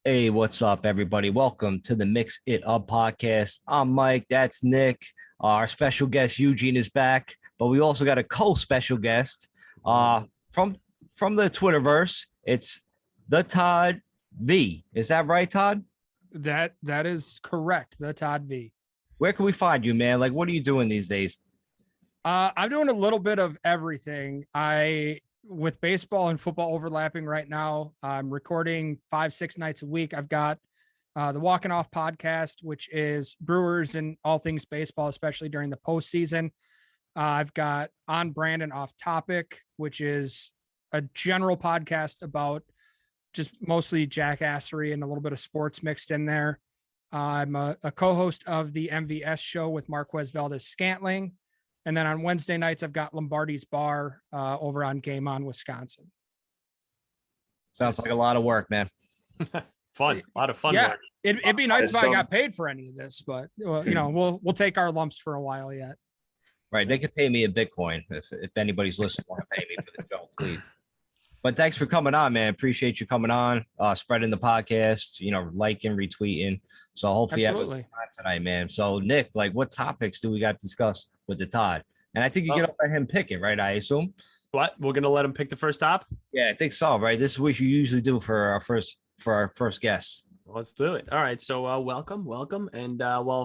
Hey, what's up, everybody? Welcome to the Mix It Up podcast. I'm Mike. That's Nick. Our special guest Eugene is back, but we also got a co-special guest from the Twitterverse. It's the Todd V. Is that right, Todd? That is correct. The Todd V. Where can we find you, man? Like, what are you doing these days? I'm doing a little bit of everything. With baseball and football overlapping right now, I'm recording 5-6 nights a week. I've got the Walking Off podcast, which is Brewers and all things baseball, especially during the postseason. I've got On Brand and Off Topic, which is a general podcast about just mostly jackassery and a little bit of sports mixed in there. I'm a co-host of the MVS show with Marquez Valdez Scantling. And then on Wednesday nights, I've got Lombardi's Bar over on Game On Wisconsin. Sounds like a lot of work, man. Fun, a lot of fun. Yeah, work. it'd be nice if I got paid for any of this, but we'll take our lumps for a while yet. Right, they could pay me a Bitcoin if anybody's listening. Want to pay me for the show, please. But thanks for coming on, man. Appreciate you coming on, spreading the podcast, liking, retweeting. So hopefully you have a good time tonight, man. So Nick, like, what topics do we got to discuss with the Todd? And I think you get to let him pick it, right? I assume. What? We're gonna let him pick the first top? Yeah, I think so, right? This is what you usually do for our first guests. Let's do it. All right. So welcome. And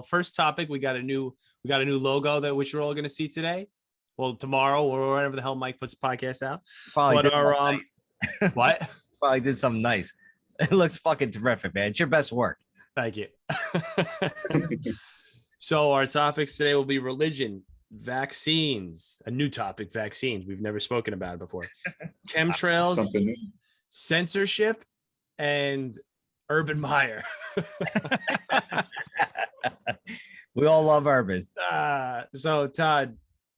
first topic, we got a new logo that which we're all gonna see today. Well, tomorrow or whenever the hell Mike puts the podcast out. Probably but our what? Probably did something nice. It looks fucking terrific, man. It's your best work. Thank you. So our topics today will be religion, vaccines, a new topic, vaccines. We've never spoken about it before. Chemtrails, censorship, and Urban Meyer. We all love Urban. So Todd,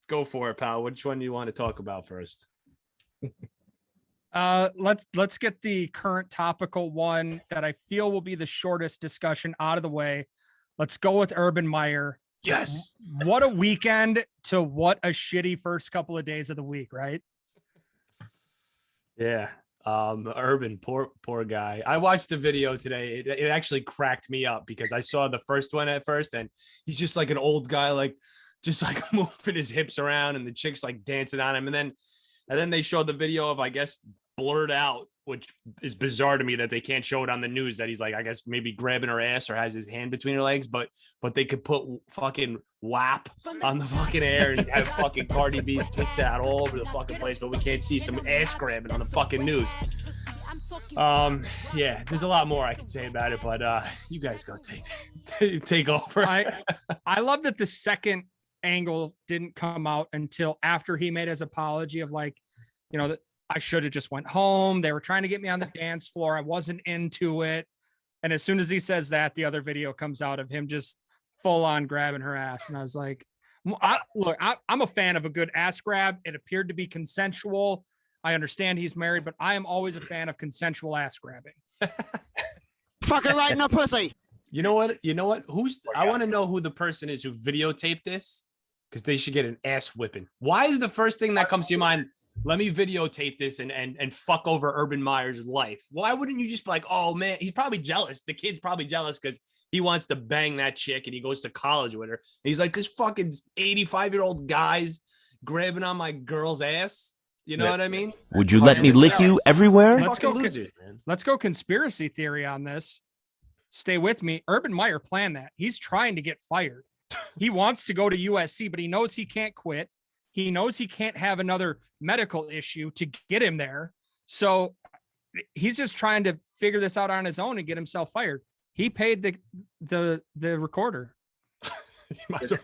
go for it, pal. Which one do you want to talk about first? Let's get the current topical one that I feel will be the shortest discussion out of the way. Let's go with Urban Meyer. Yes. What a weekend to what a shitty first couple of days of the week, right? Yeah. Urban, poor guy. I watched the video today. It actually cracked me up because I saw the first one at first, and he's just like an old guy, like just like moving his hips around, and the chick's like dancing on him, and then they showed the video of, I guess, blurred out, which is bizarre to me that they can't show it on the news, that he's like, I guess maybe grabbing her ass or has his hand between her legs, but they could put fucking WAP on the fucking air and have fucking Cardi B tits out all over the fucking place, but we can't see some ass grabbing on the fucking news. Yeah, there's a lot more I can say about it, but you guys go take over. I love that the second angle didn't come out until after he made his apology of, like, that I should have just went home. They were trying to get me on the dance floor. I wasn't into it. And as soon as he says that, the other video comes out of him just full on grabbing her ass. And I was like, I'm a fan of a good ass grab. It appeared to be consensual. I understand he's married, but I am always a fan of consensual ass grabbing. Fucking right in the pussy. You know what? I want to know who the person is who videotaped this, because they should get an ass whipping. Why is the first thing that comes to your mind, let me videotape this and fuck over Urban Meyer's life? Why wouldn't you just be like, oh man, he's probably jealous. The kid's probably jealous because he wants to bang that chick and he goes to college with her. And he's like, this fucking 85-year-old guy's grabbing on my girl's ass. You know what I mean? Would you let me lick you everywhere? Let's go conspiracy theory on this. Stay with me. Urban Meyer planned that. He's trying to get fired. He wants to go to USC, but he knows he can't quit. He knows he can't have another medical issue to get him there. So he's just trying to figure this out on his own and get himself fired. He paid the recorder. That's a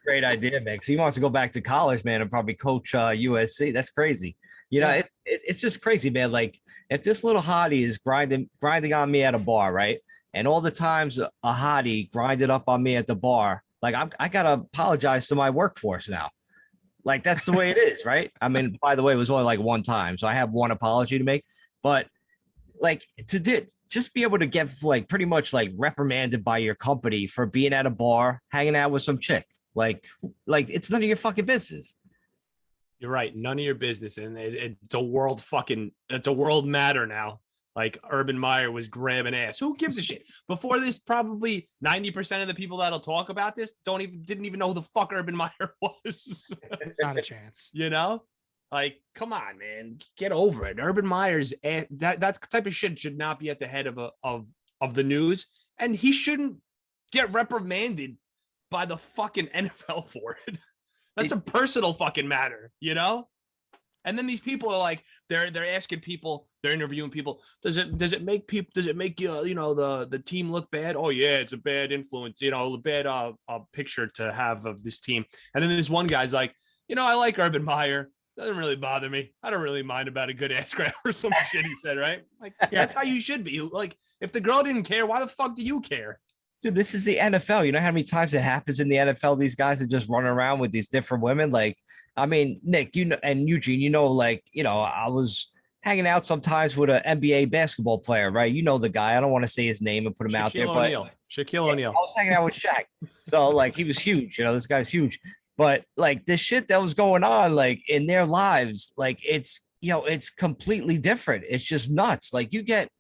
great idea, man. Because he wants to go back to college, man, and probably coach USC. That's crazy. It's just crazy, man. Like, if this little hottie is grinding on me at a bar, right? And all the times a hottie grinded up on me at the bar, like, I gotta apologize to my workforce now. Like, that's the way it is, right? I mean, by the way, it was only like one time, so I have one apology to make. But like, just be able to get like pretty much like reprimanded by your company for being at a bar, hanging out with some chick, like it's none of your fucking business. You're right. None of your business. And it's a world matter now. like Urban Meyer was grabbing ass. Who gives a shit? Before this, probably 90% of the people that'll talk about this didn't even know who the fuck Urban Meyer was. Not a chance. You know, like, come on, man, get over it. Urban Meyer's that type of shit should not be at the head of the news, and he shouldn't get reprimanded by the fucking NFL for it. That's a personal fucking matter, you know? And then these people are like, they're asking people, they're interviewing people. Does it make the team look bad? Oh yeah, it's a bad influence, a bad picture to have of this team. And then this one guy's like, I like Urban Meyer. Doesn't really bother me. I don't really mind about a good ass grab or some shit he said, right? Like, that's how you should be. Like, if the girl didn't care, why the fuck do you care? Dude, this is the NFL. You know how many times it happens in the NFL? These guys are just running around with these different women. Like, I mean, Nick, and Eugene, I was hanging out sometimes with an NBA basketball player, right? You know the guy. I don't want to say his name and put him out there, but Shaquille O'Neal. I was hanging out with Shaq. So, like, he was huge. This guy's huge. But, like, this shit that was going on, like, in their lives, like, it's completely different. It's just nuts. Like, you get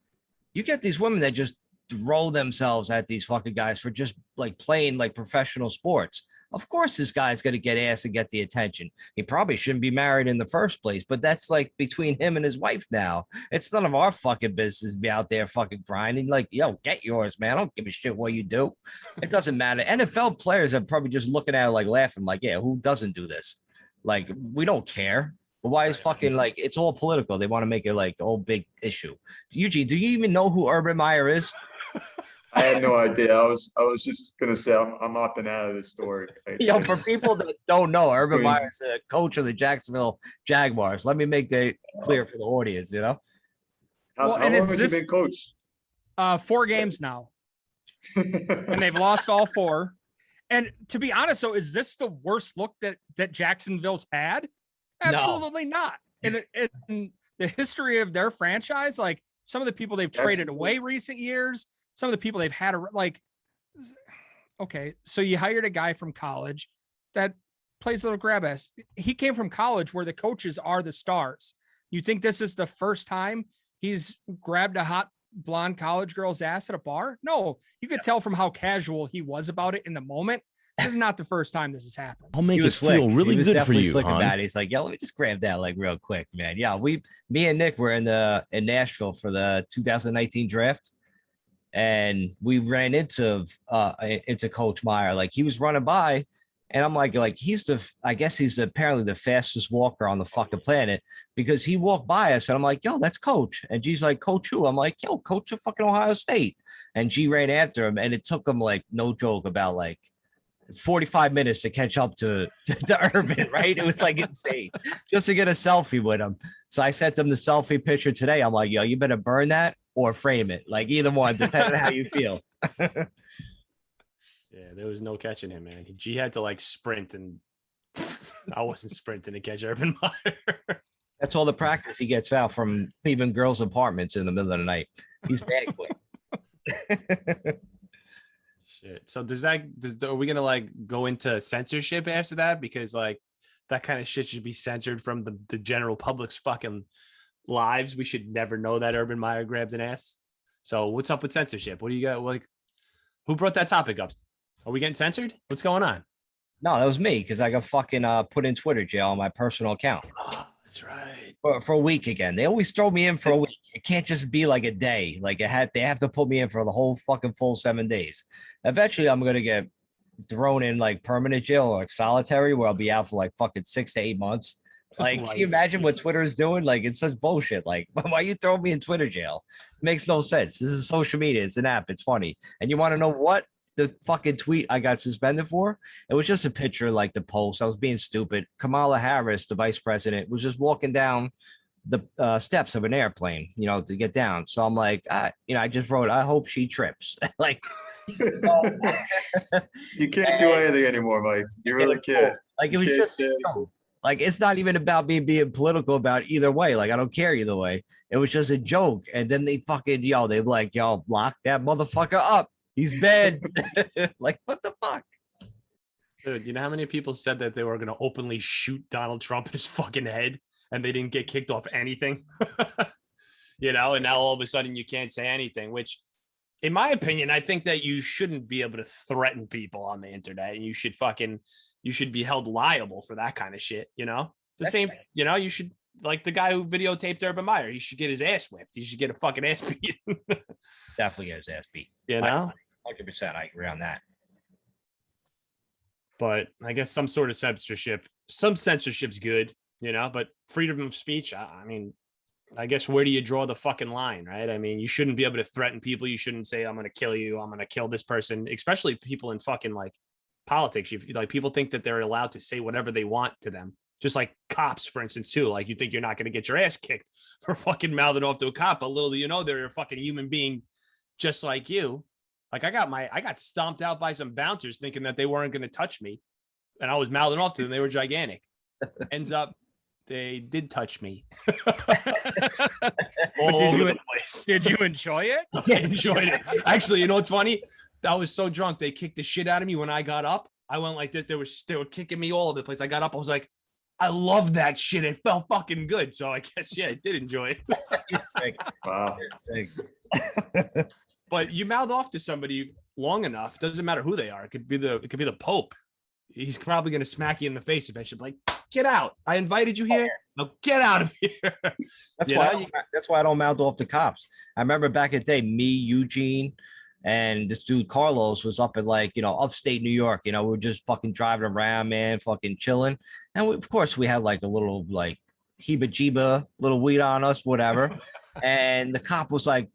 these women that just throw themselves at these fucking guys for just like playing like professional sports. Of course, this guy's going to get ass and get the attention. He probably shouldn't be married in the first place, but that's like between him and his wife now. It's none of our fucking business to be out there fucking grinding. Like, get yours, man. I don't give a shit what you do. It doesn't matter. NFL players are probably just looking at it like laughing, like, yeah, who doesn't do this? Like, we don't care. But why is fucking like it's all political? They want to make it like a whole big issue. Eugene, do you even know who Urban Meyer is? I had no idea. I was just gonna say I'm opting out of this story. For people that don't know, Urban Meyer is a coach of the Jacksonville Jaguars. Let me make that clear for the audience. How long has he been coach? 4 games now, and they've lost all 4. And to be honest, so is this the worst look that Jacksonville's had? Absolutely not. In the history of their franchise, like some of the people they've traded away recent years, some of the people they've had, like, okay, so you hired a guy from college that plays little grab ass. He came from college where the coaches are the stars. You think this is the first time he's grabbed a hot blonde college girl's ass at a bar? No, you could tell from how casual he was about it in the moment. This is not the first time this has happened. I'll make us feel really good for you, hon. He's like, let me just grab that like real quick, man. Yeah, me and Nick were in Nashville for the 2019 draft, and we ran into Coach Meyer. Like, he was running by, and I'm like I guess he's apparently the fastest walker on the fucking planet, because he walked by us, and I'm like, yo, that's Coach. And G's like, Coach who? I'm like, yo, Coach of fucking Ohio State. And G ran after him, and it took him, like, no joke, about like 45 minutes to catch up to Urban, right? It was like insane just to get a selfie with him. So I sent them the selfie picture today. I'm like, yo, you better burn that or frame it. Like, either one, depending on how you feel. Yeah, there was no catching him, man. G had to like sprint, and I wasn't sprinting to catch Urban Meyer. That's all the practice he gets out from leaving girls' apartments in the middle of the night. He's bad quick. Shit. So are we gonna like go into censorship after that? Because like that kind of shit should be censored from the general public's fucking lives. We should never know that Urban Meyer grabbed an ass. So what's up with censorship? What do you got? Like, who brought that topic up? Are we getting censored? What's going on? No, that was me, because I got fucking put in Twitter jail on my personal account. Oh, that's right. For a week again. They always throw me in for a week. It can't just be like a day. Like, they have to put me in for the whole fucking full 7 days. Eventually, I'm gonna get thrown in like permanent jail or like solitary, where I'll be out for like fucking 6 to 8 months. Like, can you imagine what Twitter is doing? Like, it's such bullshit. Like, why you throw me in Twitter jail? It makes no sense. This is social media. It's an app. It's funny. And you want to know what the fucking tweet I got suspended for? It was just a picture, like the post. I was being stupid. Kamala Harris, the vice president, was just walking down the steps of an airplane, to get down. So I'm like, I just wrote, I hope she trips. Like, you can't do anything anymore, Mike. You really can't. Like, it was just like, it's not even about me being political about either way. Like, I don't care either way. It was just a joke. And then they fucking, they like, lock that motherfucker up. He's bad. Like, what the fuck? Dude, you know how many people said that they were going to openly shoot Donald Trump in his fucking head, and they didn't get kicked off anything? you know, and now all of a sudden you can't say anything, which in my opinion, I think that you shouldn't be able to threaten people on the internet. And you should be held liable for that kind of shit. You know, it's the same, you know, you should, like the guy who videotaped Urban Meyer, he should get his ass whipped. He should get a fucking ass beat. Definitely get his ass beat. You know, 100%. I agree on that. But I guess some censorship's good, you know, but freedom of speech, I mean, I guess where do you draw the fucking line, right? I mean, you shouldn't be able to threaten people. You shouldn't say, I'm going to kill you. I'm going to kill this person, especially people in fucking like politics. Like people think that they're allowed to say whatever they want to them. Just like cops, for instance, too. Like you think you're not going to get your ass kicked for fucking mouthing off to a cop. But little do you know, they're a fucking human being just like you. Like I got stomped out by some bouncers thinking that they weren't going to touch me. And I was mouthing off to them. They were gigantic. Ends up, they did touch me. Did you enjoy it? I enjoyed it. Actually, you know what's funny? I was so drunk. They kicked the shit out of me when I got up. I went like this. They were kicking me all over the place. I got up. I was like, I love that shit. It felt fucking good. So I guess, yeah, I did enjoy it. Wow. But you mouth off to somebody long enough, doesn't matter who they are. It could be the Pope. He's probably going to smack you in the face eventually. Like, get out. I invited you here. Now get out of here. That's why I don't mouth off to cops. I remember back in the day, me, Eugene, and this dude Carlos was up in like, you know, upstate New York. You know, we were just fucking driving around, man, fucking chilling. And of course we had like a little like heebie-jeeba, little weed on us, whatever. And the cop was like,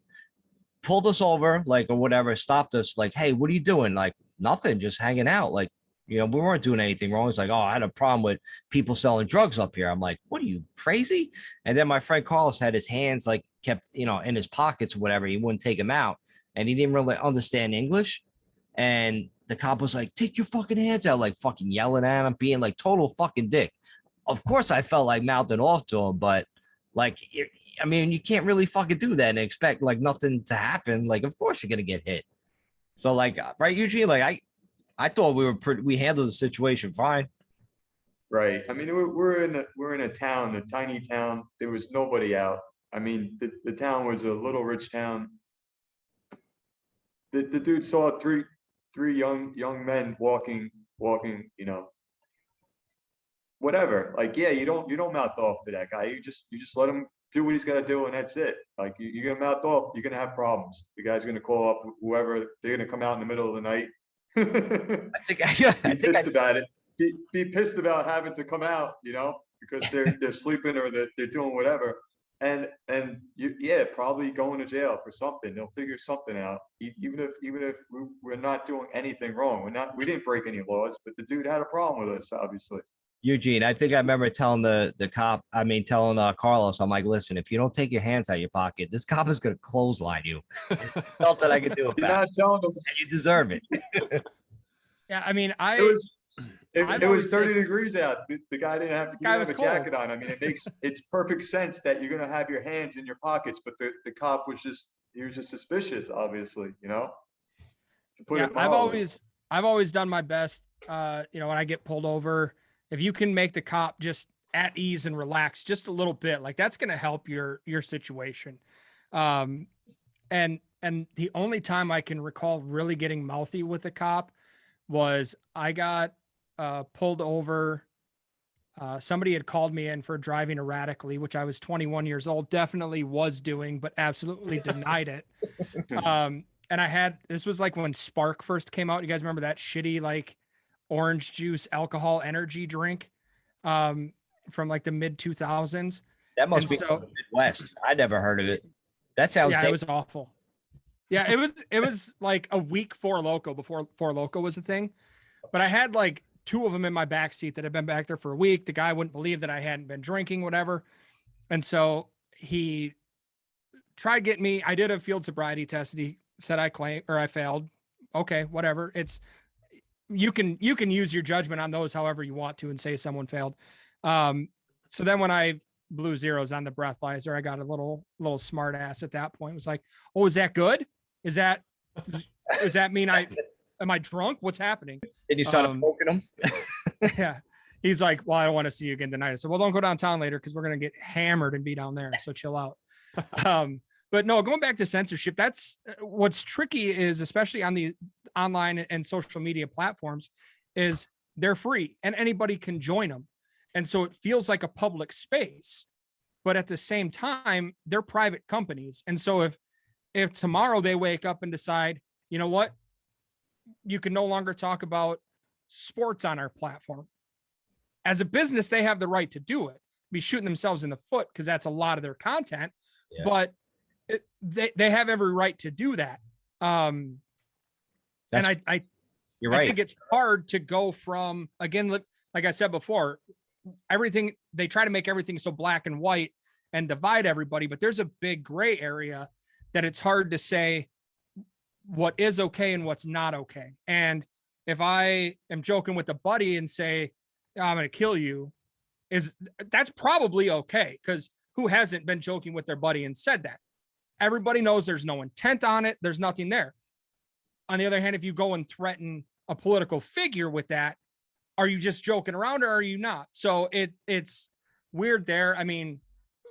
pulled us over, like, or whatever, stopped us, like, hey, what are you doing? Like, nothing, just hanging out. Like, you know, we weren't doing anything wrong. It's like, oh, I had a problem with people selling drugs up here. I'm like, what are you, crazy? And then my friend Carlos had his hands like kept, you know, in his pockets or whatever. He wouldn't take them out. And he didn't really understand English. And the cop was like, take your fucking hands out, like fucking yelling at him, being like total fucking dick. Of course, I felt like mouthing off to him, but like, I mean, you can't really fucking do that and expect like nothing to happen. Like, of course you're going to get hit. So like, right, Eugene, like I thought we handled the situation fine. Right. I mean, we're in a town, a tiny town. There was nobody out. I mean, the town was a little rich town. The dude saw three young men walking, you know, whatever. Like, yeah, you don't mouth off to that guy. You just let him do what he's got to do, and that's it. Like, you're gonna mouth off, you're gonna have problems. The guy's gonna call up whoever. They're gonna come out in the middle of the night. Be pissed about it. Be pissed about having to come out, you know, because they're sleeping or they're doing whatever. And you probably going to jail for something. They'll figure something out. Even if we're not doing anything wrong, we didn't break any laws, but the dude had a problem with us, obviously. Eugene, I think I remember telling telling Carlos, I'm like, listen, if you don't take your hands out of your pocket, this cop is going to clothesline you. Nothing I can do about it. You're not telling them. And you deserve it. Yeah, I mean, it was 30 degrees out. The guy didn't have a jacket on. I mean, it's perfect sense that you're going to have your hands in your pockets, but the cop was just suspicious, obviously, you know. I've always done my best. You know, when I get pulled over, if you can make the cop just at ease and relax just a little bit, like that's going to help your situation. And the only time I can recall really getting mouthy with a cop was I got pulled over. Somebody had called me in for driving erratically, which I was 21 years old, definitely was doing, but absolutely denied it. And this was like when Spark first came out. You guys remember that shitty, like orange juice, alcohol energy drink from like the mid 2000s. That must be the Midwest. I never heard of it. That sounds it was awful. Yeah, it was like a week before Four Loko was a thing. But I had like two of them in my backseat that had been back there for a week. The guy wouldn't believe that I hadn't been drinking, whatever. And so he tried getting me. I did a field sobriety test and he said I failed. Okay, whatever. You can use your judgment on those however you want to and say someone failed. So then when I blew zeros on the breathalyzer, I got a little smart ass at that point. It was like, oh, is that good? Does that mean am I drunk? What's happening? Did you start poking him? Yeah. He's like, well, I don't want to see you again tonight. I said, well, don't go downtown later because we're going to get hammered and be down there. So chill out. But no, going back to censorship, that's what's tricky is, especially on the online and social media platforms, is they're free and anybody can join them. And so it feels like a public space, but at the same time, they're private companies. And so if tomorrow they wake up and decide, you know what, you can no longer talk about sports on our platform, as a business, they have the right to do it. Be shooting themselves in the foot because that's a lot of their content, but they have every right to do that. And you're right. I think it's hard to go from, again, like I said before, everything, they try to make everything so black and white and divide everybody, but there's a big gray area that it's hard to say what is okay and what's not okay. And if I am joking with a buddy and say, I'm going to kill you, that's probably okay. Because who hasn't been joking with their buddy and said that? Everybody knows there's no intent on it. There's nothing there. On the other hand, if you go and threaten a political figure with that, are you just joking around or are you not? So it's weird there. I mean,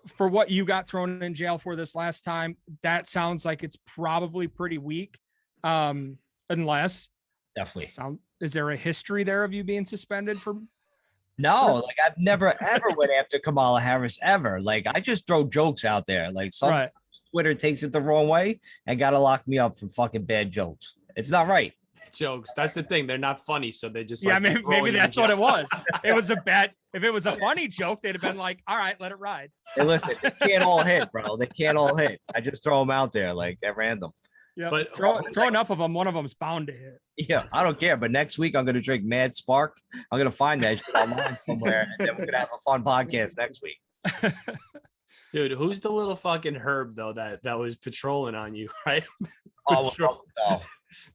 for what you got thrown in jail for this last time, that sounds like it's probably pretty weak. Unless definitely is there a history there of you being suspended for? No, like I've never ever went after Kamala Harris ever. Like I just throw jokes out there. Like some Twitter takes it the wrong way and got to lock me up for fucking bad jokes. It's not right. Jokes. That's the thing. They're not funny. So they just, maybe that's what it was. It was if it was a funny joke, they'd have been like, all right, let it ride. Hey, listen, they can't all hit, bro. They can't all hit. I just throw them out there like at random. Yeah, but throw enough of them, one of them's bound to hit. Yeah, I don't care. But next week I'm gonna drink Mad Spark. I'm gonna find that shit online somewhere, and then we're gonna have a fun podcast next week. Dude, who's the little fucking Herb though that was patrolling on you, right?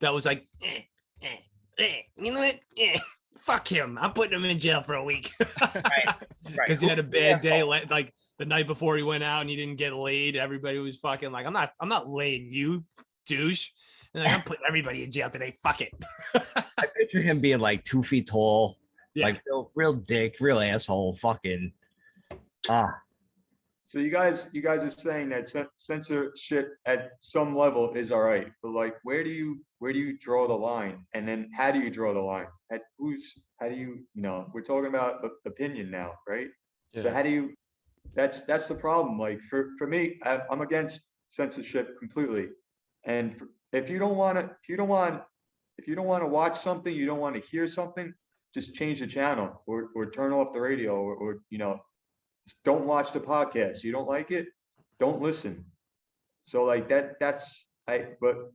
That was like, you know what? Fuck him. I'm putting him in jail for a week. Right. Because he had a bad day, like the night before he went out and he didn't get laid. Everybody was fucking like, I'm not laying you, douche. And like, I'm putting everybody in jail today. Fuck it. I picture him being like 2 feet tall, like real dick, real asshole, fucking. So you guys are saying that censorship at some level is all right, but like, where do you draw the line? And then how do you draw the line? How do you we're talking about opinion now, right? Yeah. So how do you, that's the problem. Like for me, I'm against censorship completely. And if you don't want to watch something, you don't want to hear something, just change the channel or turn off the radio or just don't watch the podcast. You don't like it, don't listen. So like but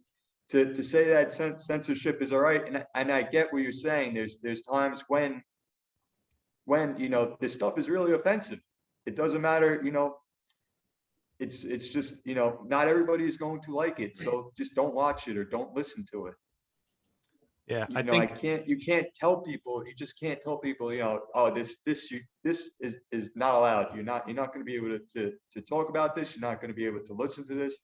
to say that censorship is all right, and I get what you're saying. There's times when this stuff is really offensive. It doesn't matter, it's just, not everybody is going to like it. So just don't watch it or don't listen to it. Yeah, you can't tell people, you just can't tell people, oh, this is not allowed. You're not going to be able to talk about this. You're not going to be able to listen to this.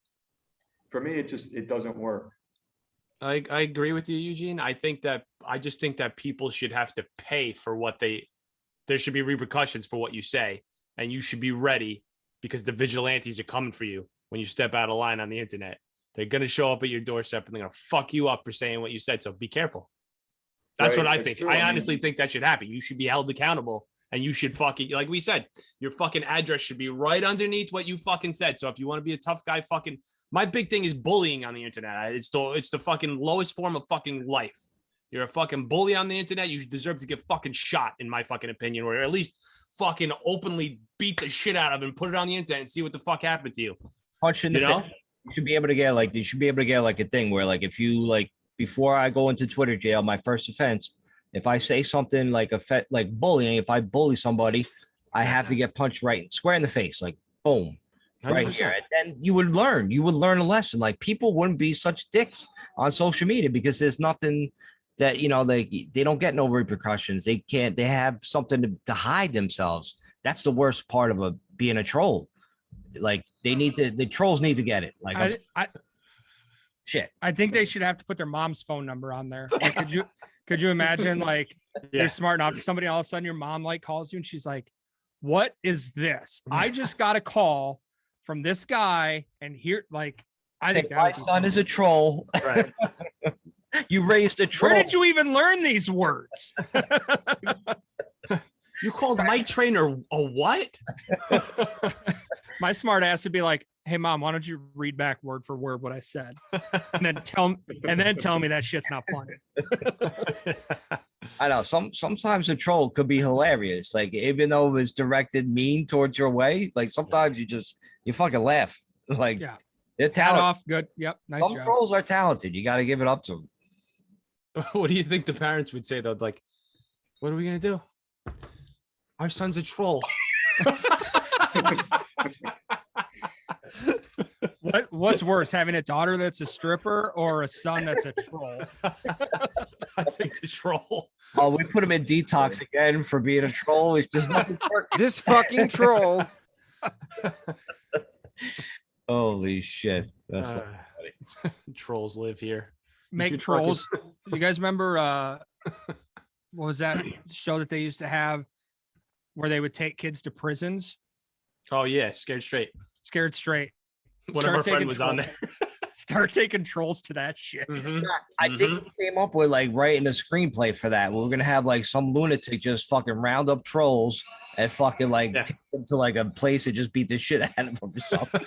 For me, it doesn't work. I agree with you, Eugene. I just think that people should have to pay for what there should be repercussions for what you say, and you should be ready because the vigilantes are coming for you when you step out of line on the internet. They're going to show up at your doorstep and they're going to fuck you up for saying what you said. So be careful. That's what I think. True. I honestly think that should happen. You should be held accountable and you should fucking, like we said, your fucking address should be right underneath what you fucking said. So if you want to be a tough guy, my big thing is bullying on the internet. It's the fucking lowest form of fucking life. You're a fucking bully on the internet. You deserve to get fucking shot, in my fucking opinion, or at least fucking openly beat the shit out of and put it on the internet and see what the fuck happened to you. Punch in the face. You should be able to get a thing where like, if you like, before I go into Twitter jail, my first offense, if I say something like bullying, if I bully somebody, I have to get punched right square in the face, like boom, 100%. Right here. And then you would learn a lesson. Like people wouldn't be such dicks on social media because there's nothing that, they don't get no repercussions. They have something to hide themselves. That's the worst part of being a troll. Like the trolls need to get it. Like shit. I think they should have to put their mom's phone number on there. Like, could you imagine like you're smart enough, somebody all of a sudden your mom like calls you and she's like, what is this? I just got a call from this guy, and here, like, I Say, think my son is a troll. Right. You raised a troll. Where did you even learn these words? You called Mike Trainer a what? My smart ass would be like, "Hey, mom, why don't you read back word for word what I said, and then tell me that shit's not funny." I know sometimes a troll could be hilarious. Like even though it was directed mean towards your way, like sometimes you fucking laugh. Like Yeah. they're Hat talented. off, good. Yep, nice Some job. trolls are talented. You got to give it up to them. What do you think the parents would say though? Like, what are we gonna do? Our son's a troll. What's worse, having a daughter that's a stripper or a son that's a troll? I think the troll. Oh, we put him in detox again for being a troll. It's just nothing working. This fucking troll. Holy shit. That's Uh, funny. Trolls live here. Make should trolls. You guys remember what was that show that they used to have where they would take kids to prisons? Oh yeah, Scared Straight. Scared Straight. One of our friend was on there. Start taking trolls to that shit. Mhm. I think we came up with like writing a screenplay for that. We're gonna have like some lunatic just fucking round up trolls and fucking like Yeah. take them to like a place and just beat the shit out of them or something.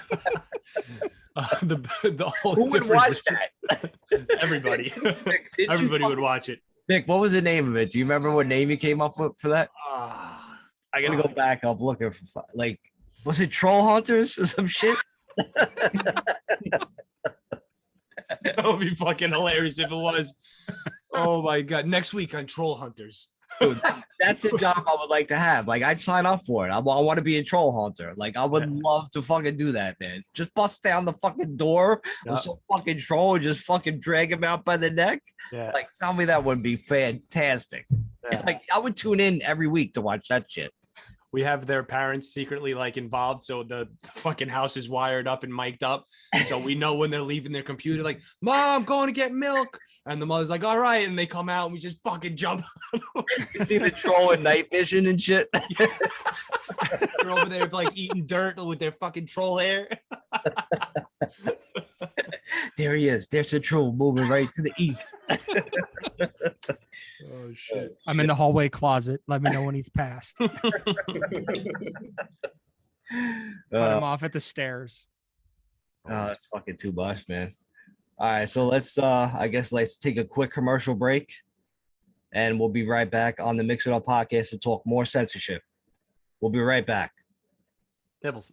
The whole Who would difference watch is that? everybody. Nick, did you Everybody would fucking- watch it. Nick, what was the name of it? Do you remember what name you came up with for that? Ah, I gotta go back up looking for like, was it Troll Hunters or some shit? that would be fucking hilarious if it was. Oh my god! Next week on Troll Hunters. Dude, that's a job I would like to have. Like, I'd sign up for it. I want to be a troll hunter. Like, I would love to fucking do that, man. Just bust down the fucking door Yeah. of some fucking troll and just fucking drag him out by the neck. Yeah. Like, tell me that would be fantastic. Yeah. Like, I would tune in every week to watch that shit. We have their parents secretly like involved, so the fucking house is wired up and mic'd up, so we know when they're leaving their computer. Like, Mom, going to get milk, and the mother's like, "All right," and they come out and we just fucking jump. You see the troll in night vision and shit. They're over there like eating dirt with their fucking troll hair. There he is. There's a troll moving right to the east. Oh shit! I'm in the hallway closet. Let me know when he's passed. Cut him off at the stairs. Oh, that's fucking too much, man. All right, so let's I guess let's take a quick commercial break and we'll be right back on the Mix It Up podcast to talk more censorship. We'll be right back. Nibbles.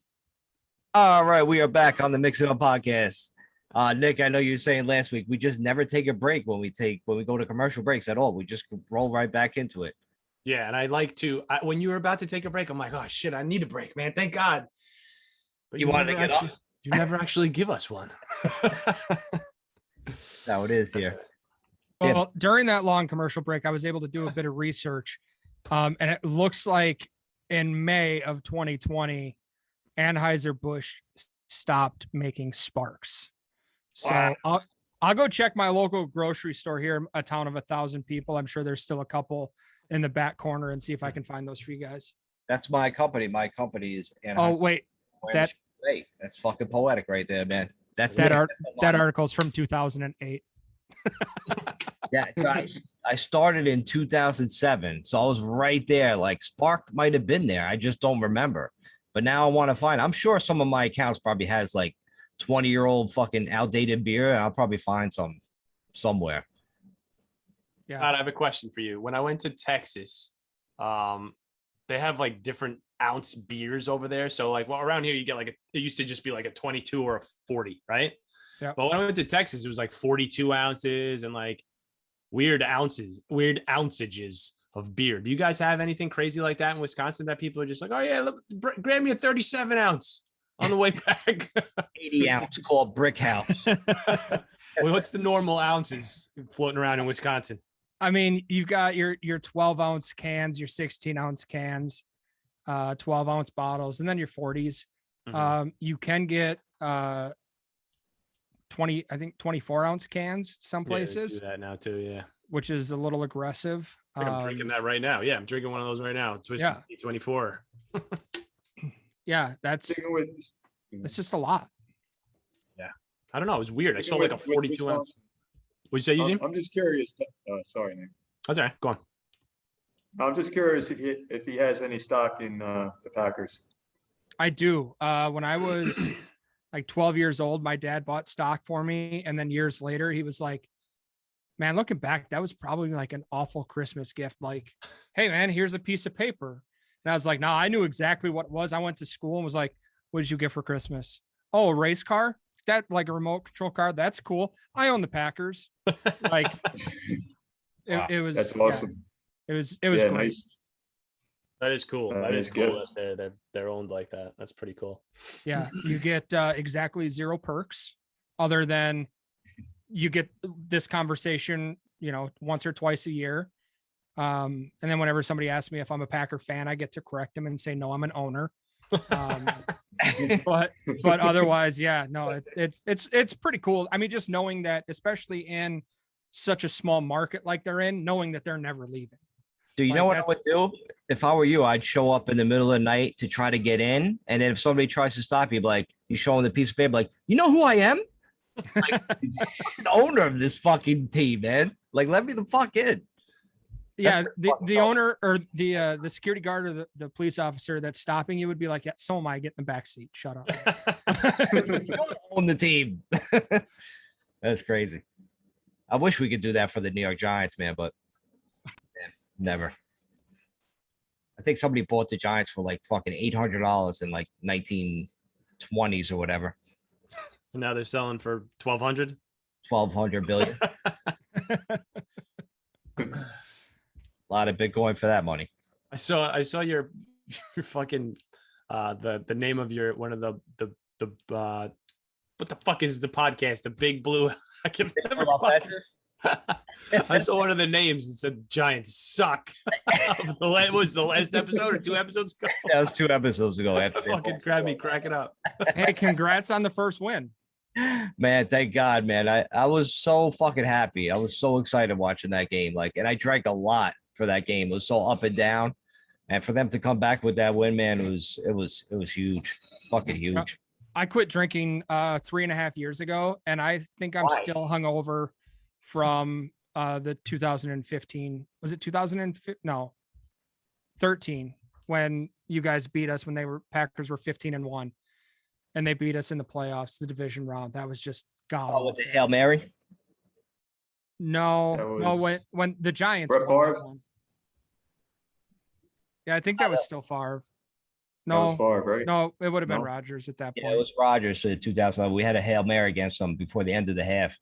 All right, we are back on the Mix It Up podcast. Nick, I know you were saying last week we just never take a break when we go to commercial breaks at all. We just roll right back into it. Yeah, and I like to when you were about to take a break, I'm like, oh shit, I need a break, man. Thank God. But You wanted to never get up? actually- You never actually give us one. That's how it is here. Yeah. Well, during that long commercial break, I was able to do a bit of research. And it looks like in May of 2020, Anheuser-Busch stopped making Sparks. So Wow. I'll go check my local grocery store here, a town of 1,000 people. I'm sure there's still a couple in the back corner and see if I can find those for you guys. That's my company. My company is Oh, wait, that- Hey, that's fucking poetic right there, man. That's that Nick. art, That's a that lot. article's from 2008. Yeah, I started in 2007, so I was right there. Like Spark might have been there. I just don't remember. But now I want to find. I'm sure some of my accounts probably has like 20-year-old fucking outdated beer, and I'll probably find some somewhere. Yeah. God, I have a question for you. When I went to Texas, they have like different ounce beers over there. So like, well, around here you get like it used to just be like a 22 or a 40, right? Yeah. But when I went to Texas, it was like 42 ounces and like weird ounceages of beer. Do you guys have anything crazy like that in Wisconsin that people are just like, oh yeah, look, grab me a 37 ounce on the way back? 80 ounce called Brick House. Well, what's the normal ounces floating around in Wisconsin? I mean, you've got your 12-ounce cans, your 16-ounce cans, 12-ounce bottles, and then your 40s. Mhm. You can get 24-ounce cans some Yeah, they places, do that now too. Yeah. which is a little aggressive. I think I'm drinking that right now. Yeah, I'm drinking one of those right now. Twisted Yeah. Tea 24. Yeah, that's Sticking with It's just a lot. I don't know. It was weird. I saw like a With 42 ounce. Wisconsin, What'd you say, Eugene? I'm just curious. Sorry, Nick. That's all right. Go on. I'm just curious if he has any stock in the Packers. I do. When I was like 12 years old, my dad bought stock for me. And then years later, he was like, man, looking back, that was probably like an awful Christmas gift. Like, hey, man, here's a piece of paper. And I was like, no, I knew exactly what it was. I went to school and was like, what did you get for Christmas? Oh, a race car? That like a remote control car? That's cool. I own the Packers. Like, Wow, it was. That's awesome. It was Yeah, great. nice. That is cool. That Nice is cool gift. that they're owned like that. That's pretty cool. Yeah, you get exactly 0 perks other than you get this conversation, once or twice a year. And then whenever somebody asks me if I'm a Packer fan, I get to correct them and say, no, I'm an owner. But otherwise, yeah, no, it's pretty cool. I mean, just knowing that, especially in such a small market like they're in, knowing that they're never leaving. Do you know what I would do? If I were you, I'd show up in the middle of the night to try to get in. And then if somebody tries to stop you, like you show them the piece of paper, like, you know who I am? Like, I'm the owner of this fucking team, man. Like, let me the fuck in. Yeah, pretty fucking the dope. owner or the security guard or the police officer that's stopping you would be like, yeah, so am I. Get in the back seat. Shut up. You don't own the team. That's crazy. I wish we could do that for the New York Giants, man, but man, never. I think somebody bought the Giants for like fucking $800 in like 1920s or whatever. And now they're selling for 1,200. 1,200 billion. A lot of Bitcoin for that money. I saw your fucking the name of your one of the what the fuck is the podcast? The Big Blue. I can remember. I saw one of the names. It said Giants suck. It was the last episode or 2 episodes ago. Yeah, that was 2 episodes ago. After they Fucking lost. grab me cracking up. Hey, congrats on the first win. Man, thank God, man. I was so fucking happy. I was so excited watching that game. Like, and I drank a lot for that game. It was so up and down. And for them to come back with that win, man, it was huge. Fucking huge. I quit drinking 3.5 years ago, and I think I'm Why? still hungover from the 2015. Was it 2015? No, 13 when you guys beat us when Packers were 15-1, and they beat us in the playoffs, the division round. That was just god. Oh, with the Hail Mary? No, That no, was when the Giants Brett won that Favre? one. Yeah, I think that was still Favre. That was No, Favre, right? no, it would have been No? Rodgers at that Yeah, it point. was Rodgers in 2011. We had a Hail Mary against them before the end of the half.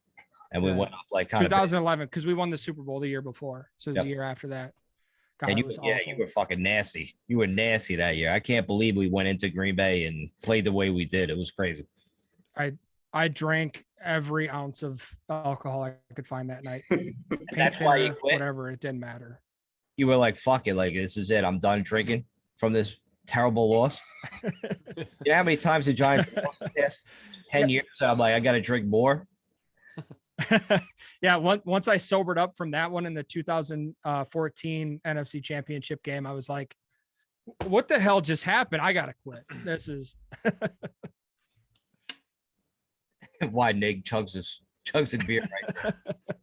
And we Yeah. went up like kind of. 2011, because we won the Super Bowl the year before. So it was Yep. the year after that. God, And it you, was yeah, awful. you were fucking nasty. You were nasty that year. I can't believe we went into Green Bay and played the way we did. It was crazy. I drank every ounce of alcohol I could find that night. Paint that's why you thinner, quit? whatever, it didn't matter. You were like, fuck it. Like, this is it. I'm done drinking from this terrible loss. You know how many times the Giants lost the past 10 years? I'm like, I got to drink more. Yeah, once I sobered up from that one in the 2014 NFC Championship game, I was like, what the hell just happened? I gotta quit. This is Why Nick chugs a beer right there.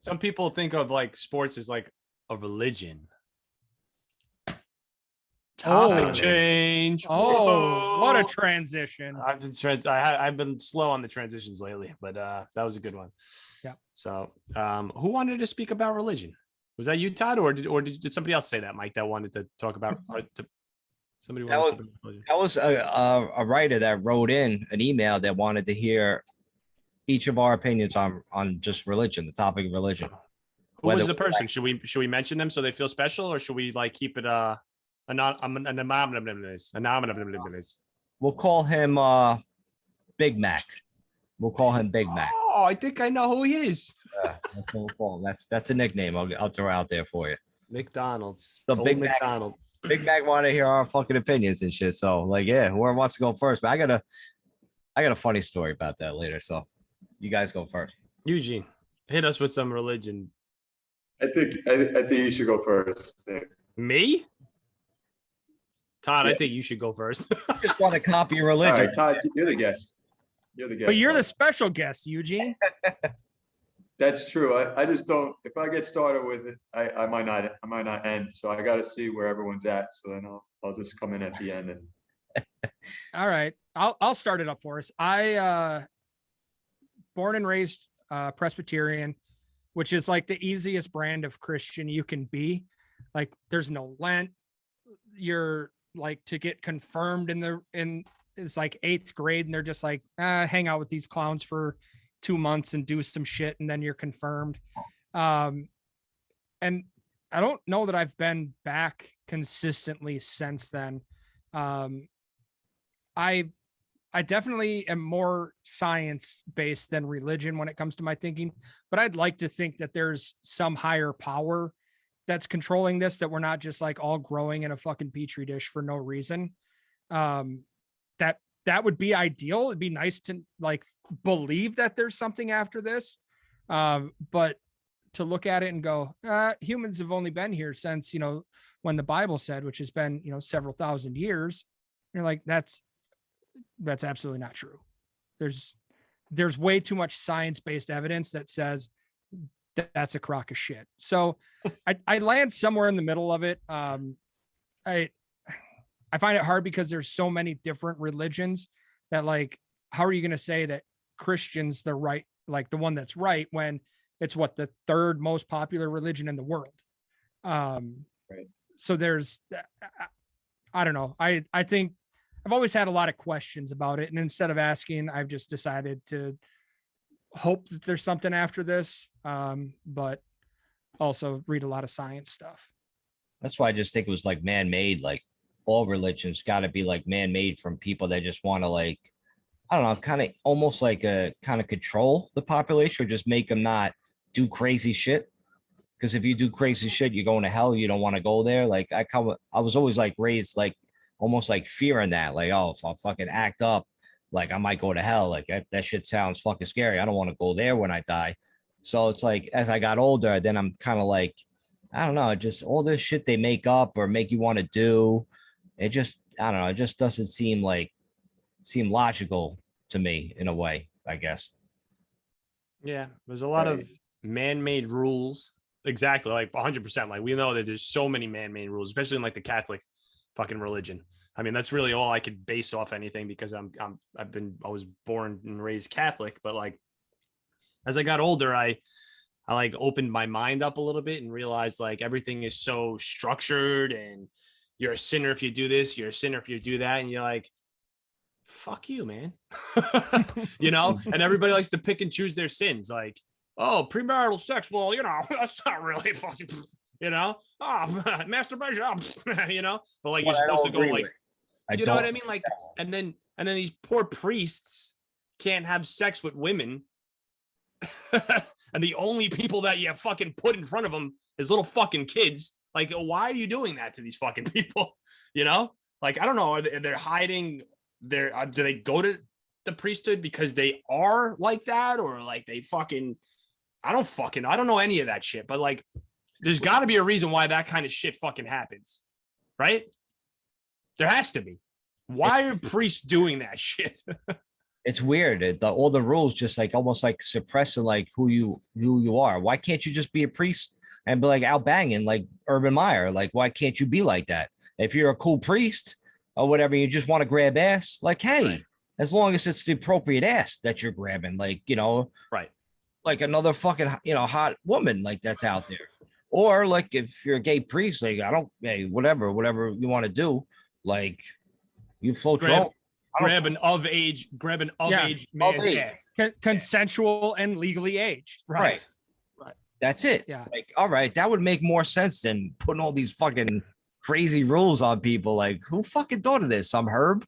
Some people think of like sports as like a religion. Topic Oh. change. oh, what a Whoa. transition. I've been slow on the transitions lately, but that was a good one. Yeah. So, who wanted to speak about religion? Was that you, Todd, or did somebody else say that, Mike? That wanted to talk about somebody? That wanted to speak about religion? That was a writer that wrote in an email that wanted to hear each of our opinions on just religion, the topic of religion. Who was whether- the person? Should we mention them so they feel special, or should we like keep it anonymous? We'll call him Big Mac. We'll call him Big Mac. Oh, I think I know who he is. That's what we'll call him. That's a nickname I'll throw out there for you. McDonald's. The Old Big Mac. McDonald. Big Mac want to hear our fucking opinions and shit. So like, yeah, whoever wants to go first. But I got a funny story about that later. So you guys go first. Eugene, hit us with some religion. I think you should go first. Nick. Me? Todd, I Yeah. think you should go first. I just want to copy your All religion. right, Todd, you're the guest. You're the guest. But you're the host. special guest, Eugene. That's true. I just don't. If I get started with it, I might not end. So I got to see where everyone's at. So then I'll just come in at the end and All right. I'll start it up for us. I born and raised Presbyterian, which is like the easiest brand of Christian you can be. Like there's no Lent. You're like to get confirmed in it's like 8th grade, and they're just like, hang out with these clowns for 2 months and do some shit, and then you're confirmed. And I don't know that I've been back consistently since then. I definitely am more science based than religion when it comes to my thinking, but I'd like to think that there's some higher power that's controlling this, that we're not just like all growing in a fucking petri dish for no reason. That would be ideal. It'd be nice to like believe that there's something after this. But to look at it and go, humans have only been here since, when the Bible said, which has been, several thousand years. You're like, that's absolutely not true. There's way too much science-based evidence that says that's a crock of shit. So I land somewhere in the middle of it. I find it hard because there's so many different religions that, like, how are you going to say that Christian's the right, like the one that's right, when it's what, the 3rd most popular religion in the world. Right. So there's, I don't know. I think I've always had a lot of questions about it. And instead of asking, I've just decided to hope that there's something after this. But also read a lot of science stuff. That's why I just think it was like man-made. Like all religions got to be like man-made from people that just want to, like, I don't know, kind of almost like kind of control the population, or just make them not do crazy shit. Because if you do crazy shit, you're going to hell. You don't want to go there. Like I was always like raised like almost like fearing that, like, oh, if I fucking act up, like I might go to hell. Like that shit sounds fucking scary. I don't want to go there when I die. So it's like as I got older, then I'm kind of like, I don't know, just all this shit they make up or make you want to do. It just, I don't know, it just doesn't seem logical to me in a way, I guess. Yeah, there's a lot of man-made rules. Exactly, like 100%. Like we know that there's so many man-made rules, especially in like the Catholic fucking religion. I mean, that's really all I could base off anything, because I was born and raised Catholic, but like as I got older, I like opened my mind up a little bit and realized like everything is so structured, and you're a sinner if you do this, you're a sinner if you do that, and you're like, fuck you, man. And everybody likes to pick and choose their sins. Like, oh, premarital sex, well, that's not really fucking, masturbation, but like you're supposed to go like, you know what I mean? Like, and then these poor priests can't have sex with women. And the only people that you fucking put in front of them is little fucking kids. Like, why are you doing that to these fucking people? Like, I don't know. They're hiding do they go to the priesthood because they are like that, or like they fucking, I don't know any of that shit, but like, there's got to be a reason why that kind of shit fucking happens, right? There has to be. Why are priests doing that shit? It's weird. All the rules just like almost like suppressing like who you are. Why can't you just be a priest and be like out banging like Urban Meyer? Like, why can't you be like that? If you're a cool priest or whatever, you just want to grab ass, like, hey, right. As long as it's the appropriate ass that you're grabbing, like, right. Like another fucking, hot woman like that's out there. Or like if you're a gay priest, like, hey, whatever you want to do, like you float your own. Grab an of age man's ass. Consensual and legally aged. Right. That's it. Yeah. Like, all right, that would make more sense than putting all these fucking crazy rules on people. Like, who fucking thought of this? Some herb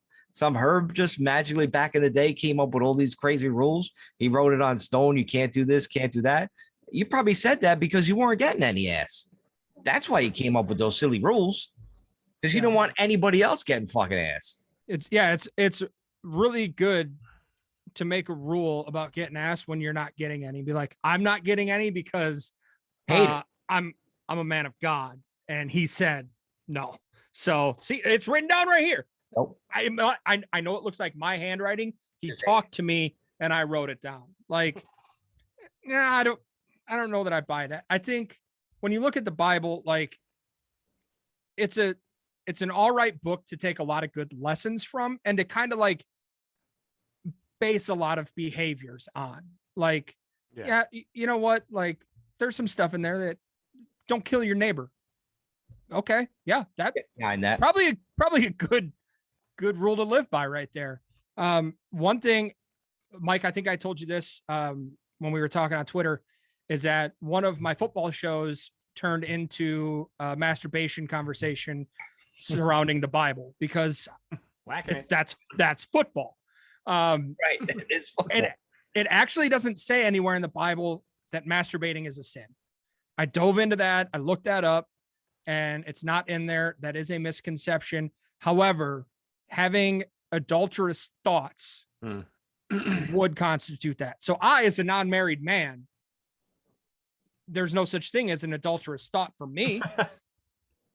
just magically back in the day came up with all these crazy rules. He wrote it on stone. You can't do this, can't do that. You probably said that because you weren't getting any ass. That's why you came up with those silly rules. Because you don't want anybody else getting fucking ass. It's really good to make a rule about getting ass when you're not getting any. Be like, I'm not getting any because I'm a man of God, and he said no. So see, it's written down right here. Nope. I know it looks like my handwriting, He talked to me and I wrote it down. Like, yeah, I don't know that I buy that. I think when you look at the Bible, like it's an all right book to take a lot of good lessons from and to kind of like base a lot of behaviors on. Like, yeah, you know what? Like there's some stuff in there that don't kill your neighbor. Okay. Yeah. That behind that. Probably a good rule to live by right there. One thing, Mike, I think I told you this when we were talking on Twitter, is that one of my football shows turned into a masturbation conversation surrounding the Bible because that's football. Right. It is football. And it actually doesn't say anywhere in the Bible that masturbating is a sin. I dove into that. I looked that up and it's not in there. That is a misconception. However, having adulterous thoughts would constitute that. So I, as a non-married man, there's no such thing as an adulterous thought for me.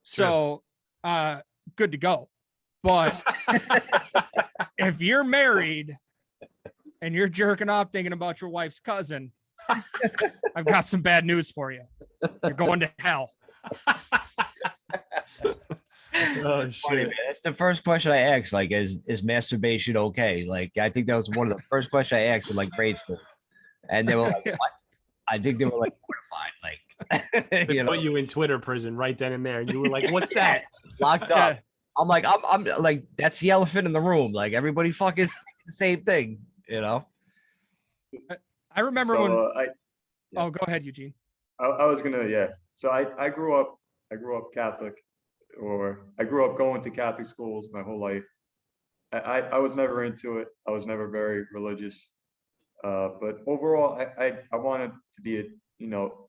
So good to go. But if you're married and you're jerking off thinking about your wife's cousin, I've got some bad news for you. You're going to hell. Oh shit! Funny, man. That's the first question I asked. Like, is masturbation okay? Like, I think that was one of the first questions I asked in like grade school, and they were like, "What?" I think they were like mortified. Like, They put you in Twitter prison right then and there. You were like, "What's that?" Locked up. I'm like, I'm like, that's the elephant in the room. Like, everybody fucking thinking the same thing, you know. I remember So, when. Oh, go ahead, Eugene. I was gonna, yeah. So I grew up Catholic, or I grew up going to Catholic schools my whole life. I was never into it. I was never very religious. But overall, I wanted to be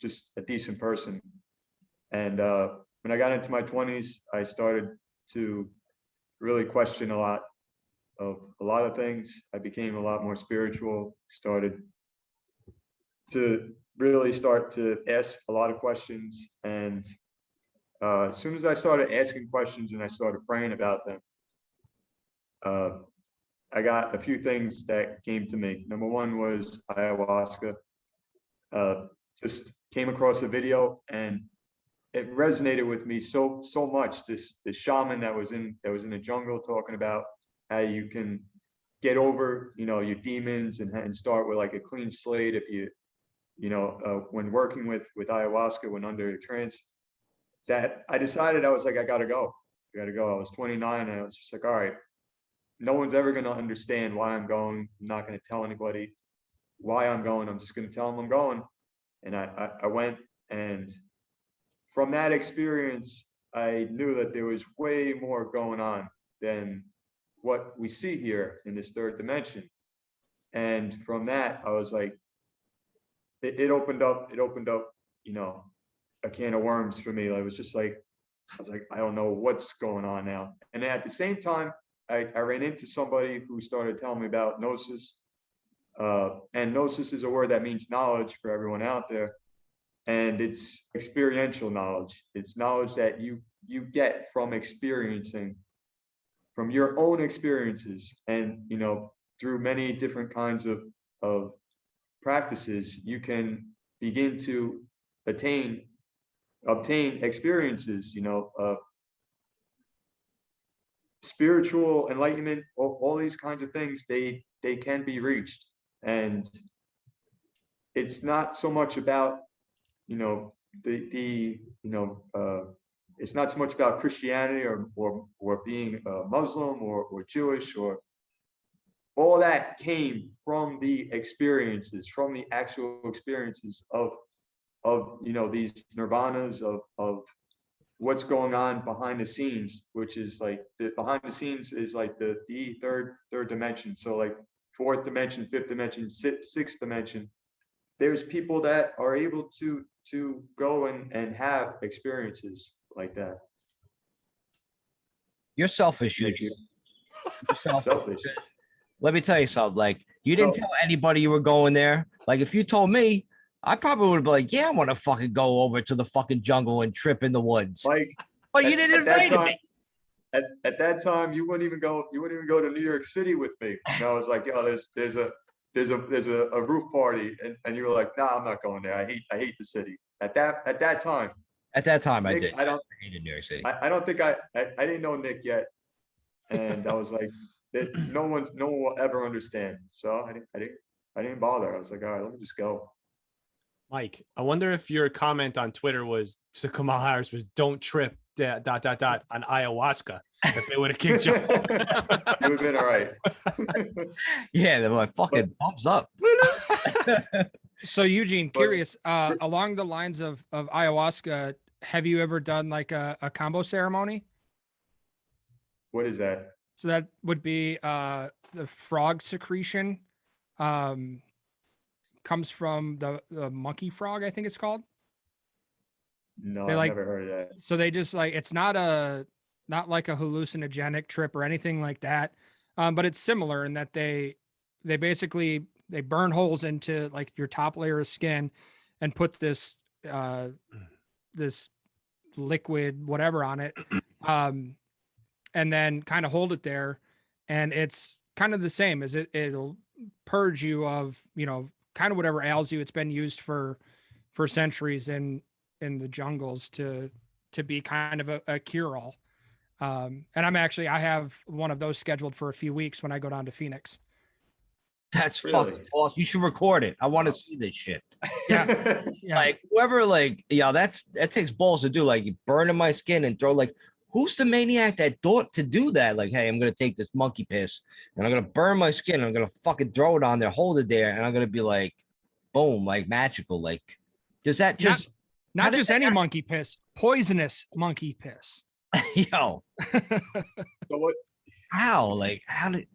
just a decent person. And when I got into my 20s, I started to really question a lot of things. I became a lot more spiritual, started to really start to ask a lot of questions. And as soon as I started asking questions and I started praying about them, I got a few things that came to me. Number one was ayahuasca. Just came across a video and it resonated with me so much. This shaman that was in the jungle talking about how you can get over your demons and start with like a clean slate if you when working with ayahuasca, when under a trance. That I decided, I was like, I gotta go. I was 29 and I was just like, all right, no one's ever going to understand why I'm going. I'm not going to tell anybody why I'm going. I'm just going to tell them I'm going. And I went, and from that experience, I knew that there was way more going on than what we see here in this third dimension. And from that, I was like, it opened up, a can of worms for me. I was like, I don't know what's going on now. And at the same time, I ran into somebody who started telling me about gnosis. And gnosis is a word that means knowledge for everyone out there. And it's experiential knowledge. It's knowledge that you get from experiencing, from your own experiences. And, through many different kinds of practices, you can begin to obtain experiences, spiritual enlightenment, all these kinds of things, they can be reached. And it's not so much about, it's not so much about Christianity or being Muslim or Jewish, or all that came from the experiences, from the actual experiences of these nirvanas, of what's going on behind the scenes, which is like behind the scenes is like the third dimension. So like fourth dimension, fifth dimension, sixth dimension. There's people that are able to go and have experiences like that. You're selfish, Eugene. You're Selfish. Let me tell you something. Like, you didn't tell anybody you were going there. Like, if you told me, I probably would have been like, yeah, I want to fucking go over to the fucking jungle and trip in the woods. Like, but you didn't invite me. at that time, you wouldn't even go to New York City with me. And I was like, yo, there's a roof party, and you were like, nah, I'm not going there. I hate the city. At that time. At that time, I Nick, did. I don't I hated New York City. I don't think I didn't know Nick yet, and I was like, no one will ever understand. So I didn't bother. I was like, all right, let me just go. Mike, I wonder if your comment on Twitter was to Kamal Harris was "Don't trip on ayahuasca." If they would have kicked you, You would have been all right. Yeah, they're like fucking thumbs up. So Eugene, But- curious, along the lines of ayahuasca, have you ever done like a combo ceremony? What is that? So that would be the frog secretion. Comes from the monkey frog, I think it's called. No, They I've like- never heard of that. So they just like, it's not like a hallucinogenic trip or anything like that. But it's similar in that they basically, they burn holes into like your top layer of skin and put this this liquid whatever on it, and then kind of hold it there, and it's kind of the same as it'll purge you of, you know, kind of whatever ails you. It's been used for centuries in the jungles to be kind of a cure-all. And I have one of those scheduled for a few weeks when I go down to Phoenix. That's Really? fucking awesome. You should record it. I want to see this shit. Yeah. Like whoever, like, yeah, that takes balls to do. Like you burning my skin and throw, like, who's the maniac that thought to do that? Like, hey, I'm gonna take this monkey piss and I'm gonna burn my skin. And I'm gonna fucking throw it on there, hold it there, and I'm gonna be like, boom, like magical. Like, does that just how Not did just that any monkey piss, poisonous monkey piss. yo? So what? How? Like, how did?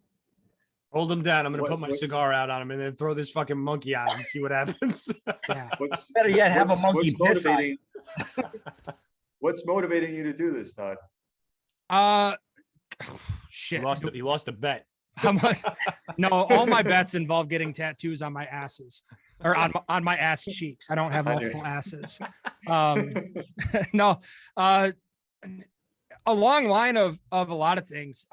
hold him down. I'm gonna What- put my what's- cigar out on him and then throw this fucking monkey at him and see what happens. Yeah. What's Better yet, have a monkey what's piss on motivating? What's motivating you to do this, Todd? he Shit. lost a bet. How much? No, all my bets involve getting tattoos on my asses or on my ass cheeks. I don't have I knew multiple asses. No, a long line of a lot of things.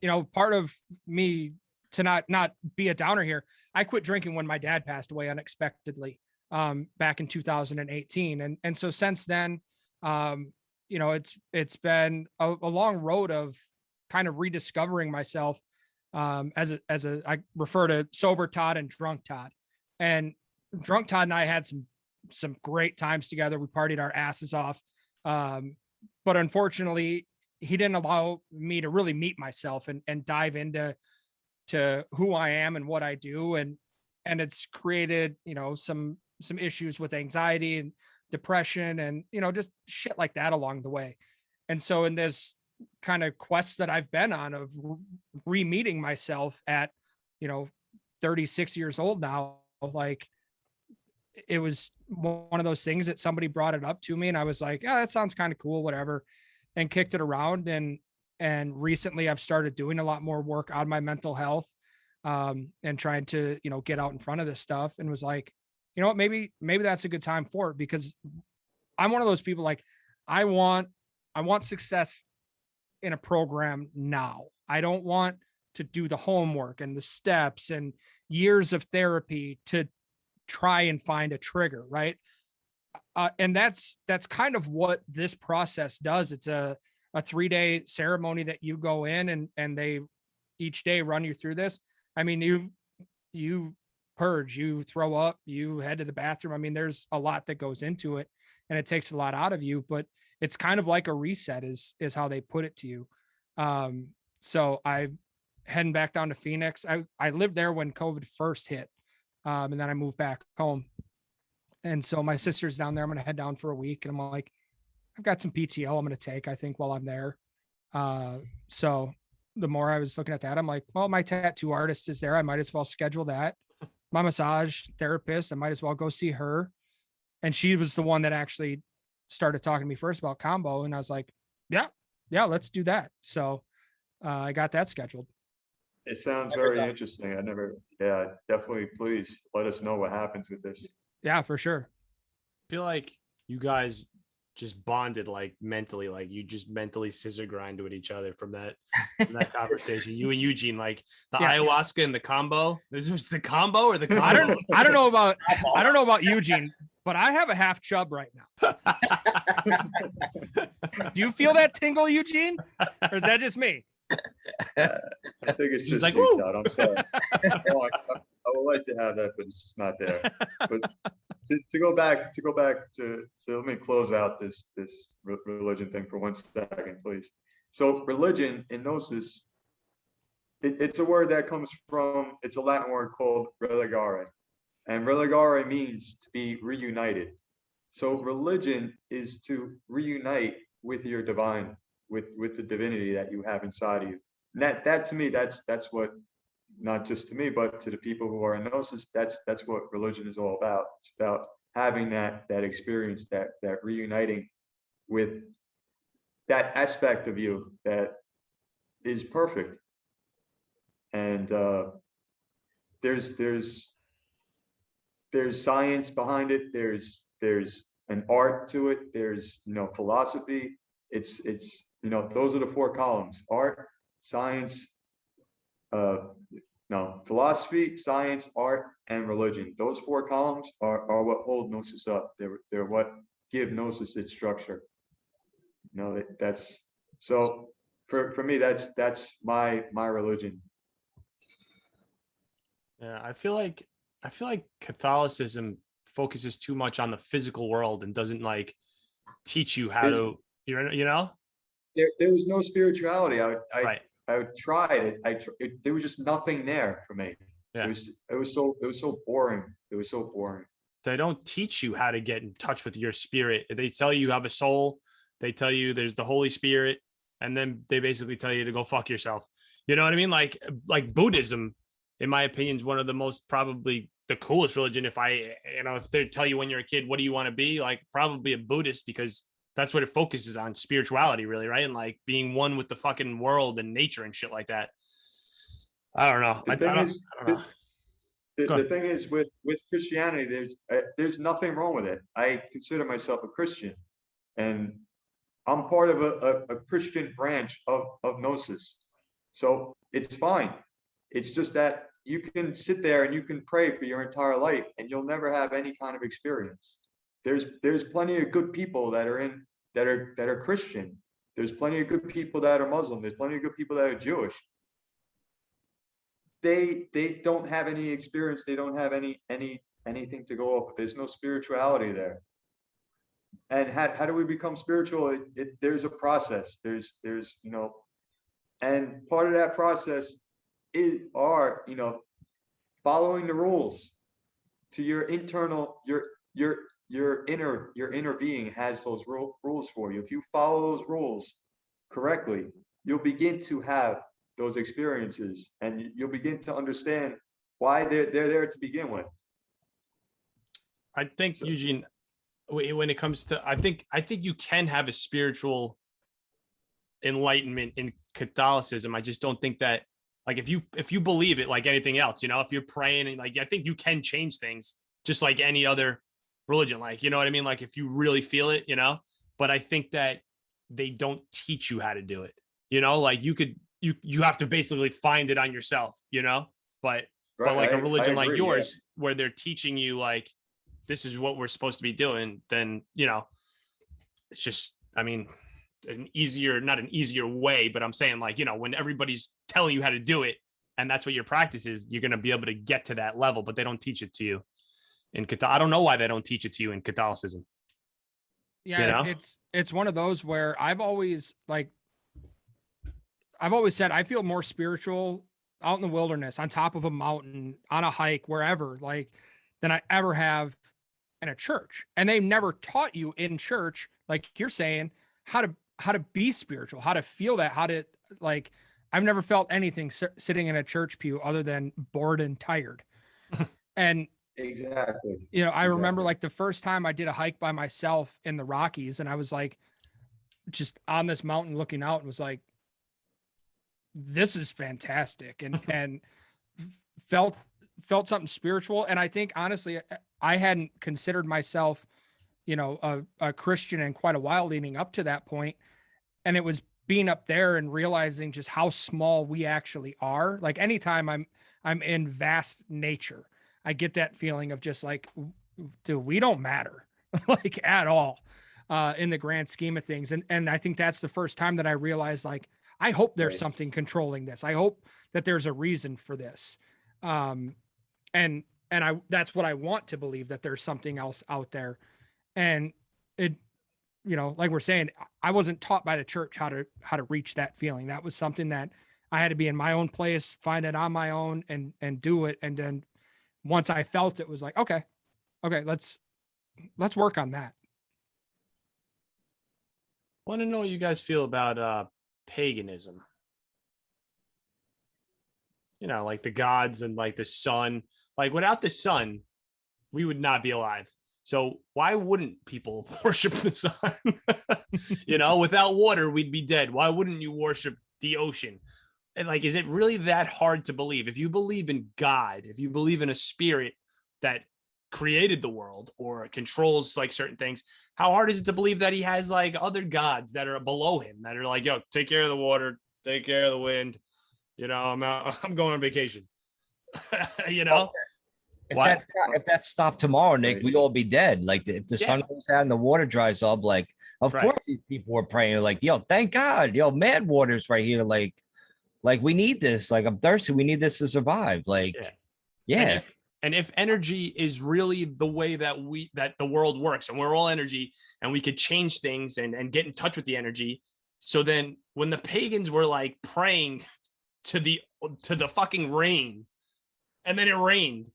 You know, part of me to not be a downer here. I quit drinking when my dad passed away unexpectedly, back in 2018, and so since then, you know, it's been a long road of kind of rediscovering myself, as a I refer to sober Todd and drunk Todd. And drunk Todd and I had some great times together. We partied our asses off. But unfortunately, he didn't allow me to really meet myself and dive into who I am and what I do. And it's created, you know, some issues with anxiety and depression and, you know, just shit like that along the way. And so in this kind of quest that I've been on of re-meeting myself at, you know, 36 years old now, like it was one of those things that somebody brought it up to me and I was like, yeah, that sounds kind of cool, whatever, and kicked it around. And recently I've started doing a lot more work on my mental health, and trying to, you know, get out in front of this stuff, and was like, you know what, maybe that's a good time for it, because I'm one of those people, like, I want success in a program now. I don't want to do the homework and the steps and years of therapy to try and find a trigger, right? And that's kind of what this process does. It's a 3-day ceremony that you go in and they each day run you through this. I mean, you purge, you throw up, you head to the bathroom. I mean, there's a lot that goes into it and it takes a lot out of you, but it's kind of like a reset is how they put it to you. So I'm heading back down to Phoenix. I lived there when COVID first hit. And then I moved back home. And so my sister's down there. I'm going to head down for a week. And I'm like, I've got some PTO I'm going to take, I think, while I'm there. So the more I was looking at that, I'm like, well, my tattoo artist is there. I might as well schedule that. My massage therapist, I might as well go see her. And she was the one that actually started talking to me first about combo. And I was like, yeah, let's do that. So I got that scheduled. It sounds very interesting. Yeah, definitely. Please let us know what happens with this. Yeah, for sure. I feel like you guys just bonded like mentally, like you just mentally scissor grind with each other from that conversation. You and Eugene, like the ayahuasca and the combo. This was the combo or the combo? I don't know about Eugene, but I have a half chub right now. Do you feel that tingle, Eugene? Or is that just me? I think it's just like, you, Todd. I'm sorry. No, I would like to have that, but it's just not there. But to go back to let me close out this religion thing for 1 second, please. So religion in gnosis, it's a word that comes from, it's a Latin word called religare, and religare means to be reunited. So religion is to reunite with your divine, with the divinity that you have inside of you. And that to me, that's what, not just to me, but to the people who are in gnosis, that's what religion is all about. It's about having that experience, that reuniting with that aspect of you that is perfect. And there's science behind it. There's an art to it. There's philosophy. It's those are the 4 columns: art, science, philosophy, science, art, and religion. Those 4 columns are what hold gnosis up. They're what give gnosis its structure. That's so for me, that's my religion. Yeah, I feel like Catholicism focuses too much on the physical world and doesn't like teach you how to, There was no spirituality. Right. I tried it. There was just nothing there for me. Yeah. It was so boring. It was so boring. They don't teach you how to get in touch with your spirit. They tell you have a soul. They tell you there's the Holy Spirit, and then they basically tell you to go fuck yourself. You know what I mean? Like Buddhism, in my opinion, is one of the most, probably the coolest religion. If they tell you when you're a kid, what do you want to be? Like probably a Buddhist, because that's what it focuses on, spirituality, really, right? And like being one with the fucking world and nature and shit like that. I don't know. I don't know. The thing is with Christianity, there's nothing wrong with it. I consider myself a Christian, and I'm part of a Christian branch of Gnosis. So it's fine. It's just that you can sit there and you can pray for your entire life and you'll never have any kind of experience. There's plenty of good people that are Christian. There's plenty of good people that are Muslim. There's plenty of good people that are Jewish. They don't have any experience. They don't have anything to go off. There's no spirituality there. And how do we become spiritual? There's a process. There's and part of that process are following the rules to your internal, your inner being has those rules for you. If you follow those rules correctly, you'll begin to have those experiences, and you'll begin to understand why they're there to begin with. I think, Eugene, when it comes to, I think you can have a spiritual enlightenment in Catholicism. I just don't think that, like, if you believe it, like anything else, if you're praying, and like, I think you can change things just like any other religion, like, you know what I mean? Like if you really feel it, but I think that they don't teach you how to do it, like you have to basically find it on yourself, but like a religion like yours, where they're teaching you like, this is what we're supposed to be doing, then, it's just, I mean, not an easier way, but I'm saying, like, when everybody's telling you how to do it and that's what your practice is, you're going to be able to get to that level, but they don't teach it to you in I don't know why they don't teach it to you in Catholicism. Yeah, it's one of those where I've always said I feel more spiritual out in the wilderness, on top of a mountain, on a hike, wherever, like, than I ever have in a church. And they've never taught you in church, like you're saying, how to be spiritual, how to feel that, how to, like, I've never felt anything sitting in a church pew other than bored and tired. And exactly, I remember like the first time I did a hike by myself in the Rockies, and I was like, just on this mountain looking out, and was like, this is fantastic. And felt something spiritual. And I think honestly, I hadn't considered myself a Christian in quite a while leading up to that point. And it was being up there and realizing just how small we actually are. Like anytime I'm in vast nature, I get that feeling of just like, dude, we don't matter like at all in the grand scheme of things. And I think that's the first time that I realized, like, I hope there's something controlling this. I hope that there's a reason for this. And that's what I want to believe, that there's something else out there. And it, like we're saying, I wasn't taught by the church how to reach that feeling. That was something that I had to be in my own place, find it on my own and do it. And then once I felt it, was like, okay, let's work on that. Want to know what you guys feel about paganism? Like the gods and like the sun. Like without the sun, we would not be alive. So why wouldn't people worship the sun? Without water, we'd be dead. Why wouldn't you worship the ocean? And like, is it really that hard to believe? If you believe in God, if you believe in a spirit that created the world or controls like certain things, how hard is it to believe that he has like other gods that are below him that are like, yo, take care of the water, take care of the wind. I'm going on vacation. If that stopped tomorrow, Nick, we'd all be dead. Like if the sun goes out and the water dries up, like of course these people were praying like, yo, thank God, mad water's right here. Like we need this. Like I'm thirsty. We need this to survive. Like, yeah. And if energy is really the way that the world works, and we're all energy, and we could change things and get in touch with the energy. So then when the pagans were like praying to the fucking rain, and then it rained,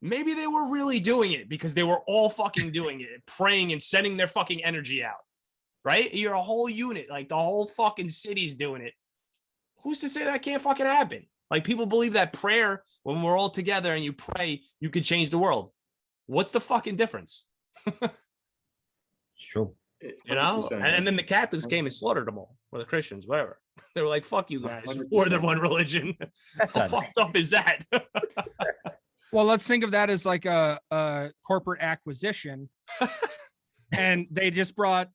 maybe they were really doing it because they were all fucking doing it, praying and sending their fucking energy out, right? You're a whole unit, like the whole fucking city's doing it. Who's to say that can't fucking happen? Like people believe that prayer, when we're all together and you pray, you could change the world. What's the fucking difference? True. And then the Catholics came and slaughtered them all, or the Christians, whatever. They were like, fuck you guys, 100%. More than one religion. That's how fucked up is that? Well, let's think of that as like a corporate acquisition. And they just brought,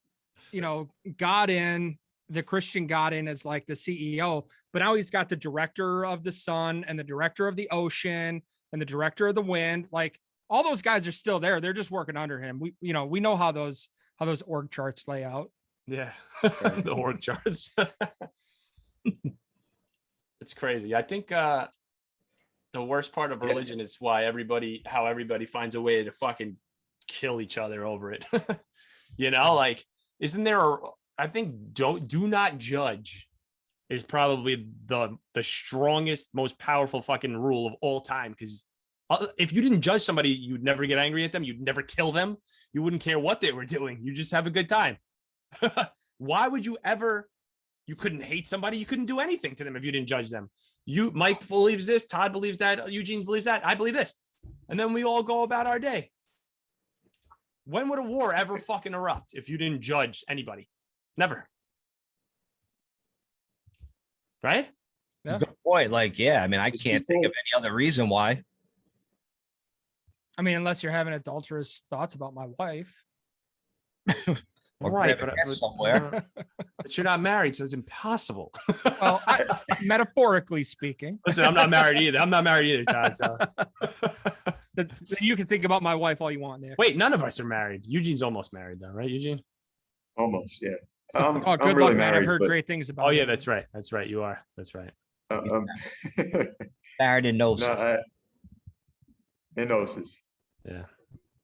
God in, the Christian God in as like the CEO, but now he's got the director of the sun and the director of the ocean and the director of the wind. Like all those guys are still there. They're just working under him. We know how those org charts lay out. Yeah. The org charts. It's crazy. I think the worst part of religion is how everybody finds a way to fucking kill each other over it. Like, isn't there I think do not judge is probably the strongest, most powerful fucking rule of all time. Because if you didn't judge somebody, you'd never get angry at them. You'd never kill them. You wouldn't care what they were doing. You just have a good time. Why would you ever? You couldn't hate somebody. You couldn't do anything to them if you didn't judge them. Mike believes this. Todd believes that. Eugene believes that. I believe this. And then we all go about our day. When would a war ever fucking erupt if you didn't judge anybody? Never. Right? Yeah. Good point. Like, yeah, I mean, I can't think of any other reason why. I mean, unless you're having adulterous thoughts about my wife. Right, but somewhere. But you're not married, so it's impossible. Well, metaphorically speaking. Listen, I'm not married either, Todd. So. You can think about my wife all you want, Nick. Wait, none of us are married. Eugene's almost married, though, right, Eugene? Almost, yeah. Good I'm really luck, man. married, I've heard great things about. Oh yeah, that's right. That's right. You are. That's right. Married in Gnosis. In Gnosis. Yeah.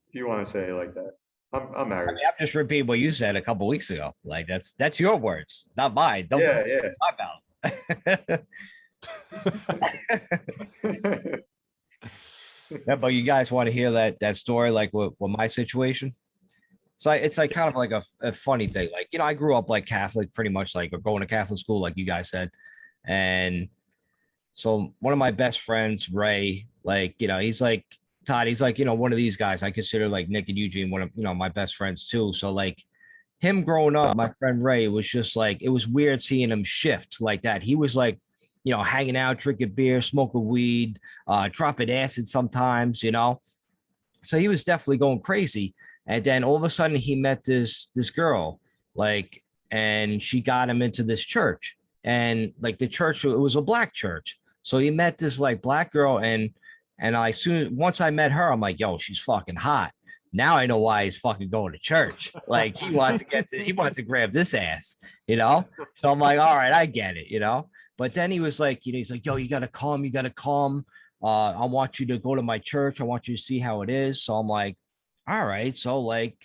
If you want to say it like that. I'm married. I mean, I'm just repeating what you said a couple weeks ago. Like that's your words, not mine. Don't talk about. Yeah, but you guys want to hear that story, like with my situation? So it's like kind of like a funny thing. Like, I grew up like Catholic, pretty much like, or going to Catholic school, like you guys said. And so one of my best friends, Ray, like, he's like, Todd, he's like, one of these guys. I consider like Nick and Eugene one of, my best friends too. So like him growing up, my friend Ray was just like, it was weird seeing him shift like that. He was like, hanging out, drinking beer, smoking weed, dropping acid sometimes, So he was definitely going crazy. And then all of a sudden he met this girl, like, and she got him into this church. And like the church, it was a black church. So he met this like black girl, and I soon once I met her, I'm like, yo, she's fucking hot. Now I know why he's fucking going to church. Like he wants to grab this ass, you know? So I'm like, all right, I get it, you know. But then he was like, you know, he's like, yo, you gotta come. I want you to go to my church. I want you to see how it is. So I'm like, all right. So like,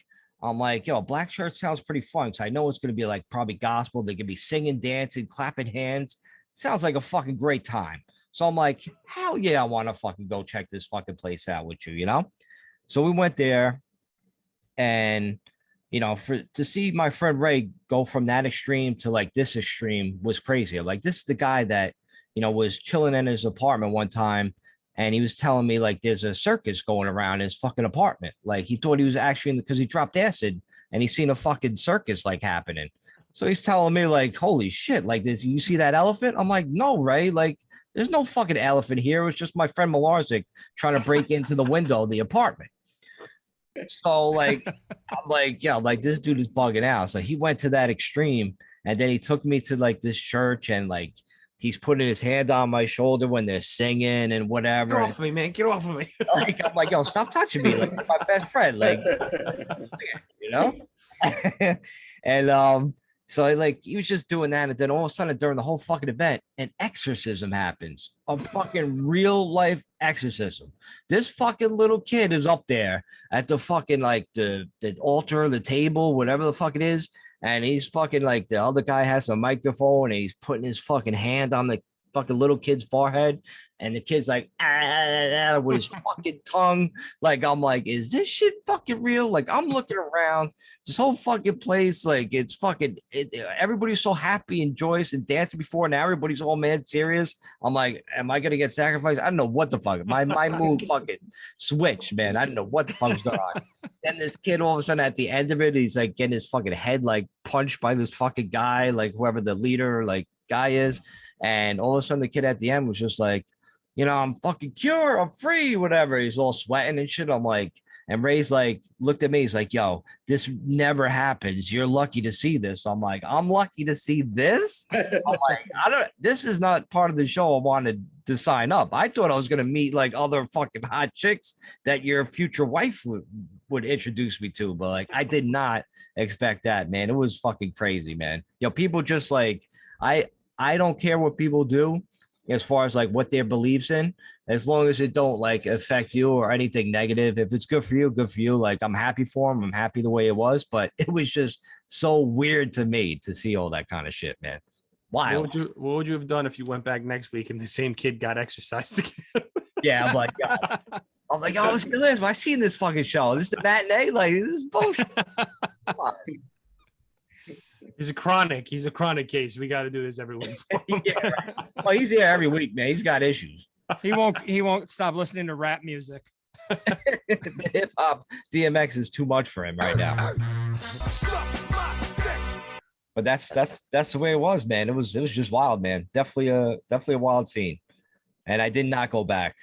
I'm like, yo, black church sounds pretty fun. So I know it's gonna be like probably gospel. They could be singing, dancing, clapping hands. Sounds like a fucking great time. So I'm like, hell yeah, I want to fucking go check this fucking place out with you, you know? So we went there, and you know, to see my friend Ray go from that extreme to like this extreme was crazy. Like, this is the guy that, you know, was chilling in his apartment one time, and he was telling me like there's a circus going around his fucking apartment. Like, he thought he was actually because he dropped acid and he seen a fucking circus like happening. So he's telling me like, holy shit, like this, you see that elephant? I'm like, no, Ray, like there's no fucking elephant here. It was just my friend Malarzik trying to break into the window of the apartment. So like, I'm like, yeah, like this dude is bugging out. So he went to that extreme, and then he took me to like this church, and like he's putting his hand on my shoulder when they're singing and whatever. Get off of me, man. Get off of me. Like, I'm like, yo, stop touching me. Like, my best friend. Like, you know? And so like he was just doing that, and then all of a sudden during the whole fucking event, an exorcism happens. A fucking real life exorcism. This fucking little kid is up there at the fucking like the altar, the table, whatever the fuck it is, and he's fucking like the other guy has a microphone, and he's putting his fucking hand on the fucking little kid's forehead, and the kid's like with his fucking tongue. Like, I'm like, is this shit fucking real? Like, I'm looking around this whole fucking place, like it's fucking everybody's so happy and joyous and dancing before, now everybody's all mad serious. I'm like, am I gonna get sacrificed? I don't know what the fuck. My mood fucking switched, man. I don't know what the fuck's going on. Then this kid all of a sudden at the end of it, he's like getting his fucking head like punched by this fucking guy, like whoever the leader like guy is. And all of a sudden the kid at the end was just like, you know, I'm fucking cured, I'm free, whatever. He's all sweating and shit. I'm like, and Ray's like, looked at me, he's like, yo, this never happens. You're lucky to see this. I'm like, I'm lucky to see this. I'm like, this is not part of the show I wanted to sign up. I thought I was gonna meet like other fucking hot chicks that your future wife would introduce me to, but like I did not expect that, man. It was fucking crazy, man. You know, people just like I don't care what people do as far as like what their beliefs in, as long as it don't like affect you or anything negative. If it's good for you, good for you. Like, I'm happy for him. I'm happy the way it was, but it was just so weird to me to see all that kind of shit, man. Wild. What would you have done if you went back next week and the same kid got exercised again? Yeah, I'm like, oh, it's this. I seen this fucking show. This is the matinee. Like, this is bullshit. He's a chronic case. We got to do this every week. Yeah, right. Well, he's here every week, man. He's got issues. He won't stop listening to rap music. The hip hop DMX is too much for him right now. But that's the way it was, man. It was just wild, man. Definitely a wild scene. And I did not go back.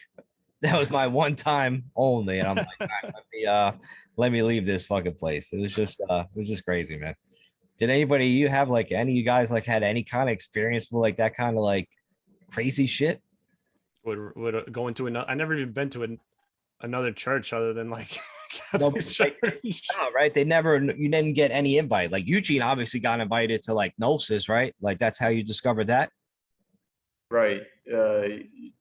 That was my one time only. And I'm like, let me leave this fucking place. It was just crazy, man. Did anybody you have like any of you guys like had any kind of experience with like that kind of like crazy shit? Would go into another? I never even been to another church other than like Catholic church. No, right? You didn't get any invite. Like Eugene obviously got invited to like Gnosis, right? Like that's how you discovered that. Right.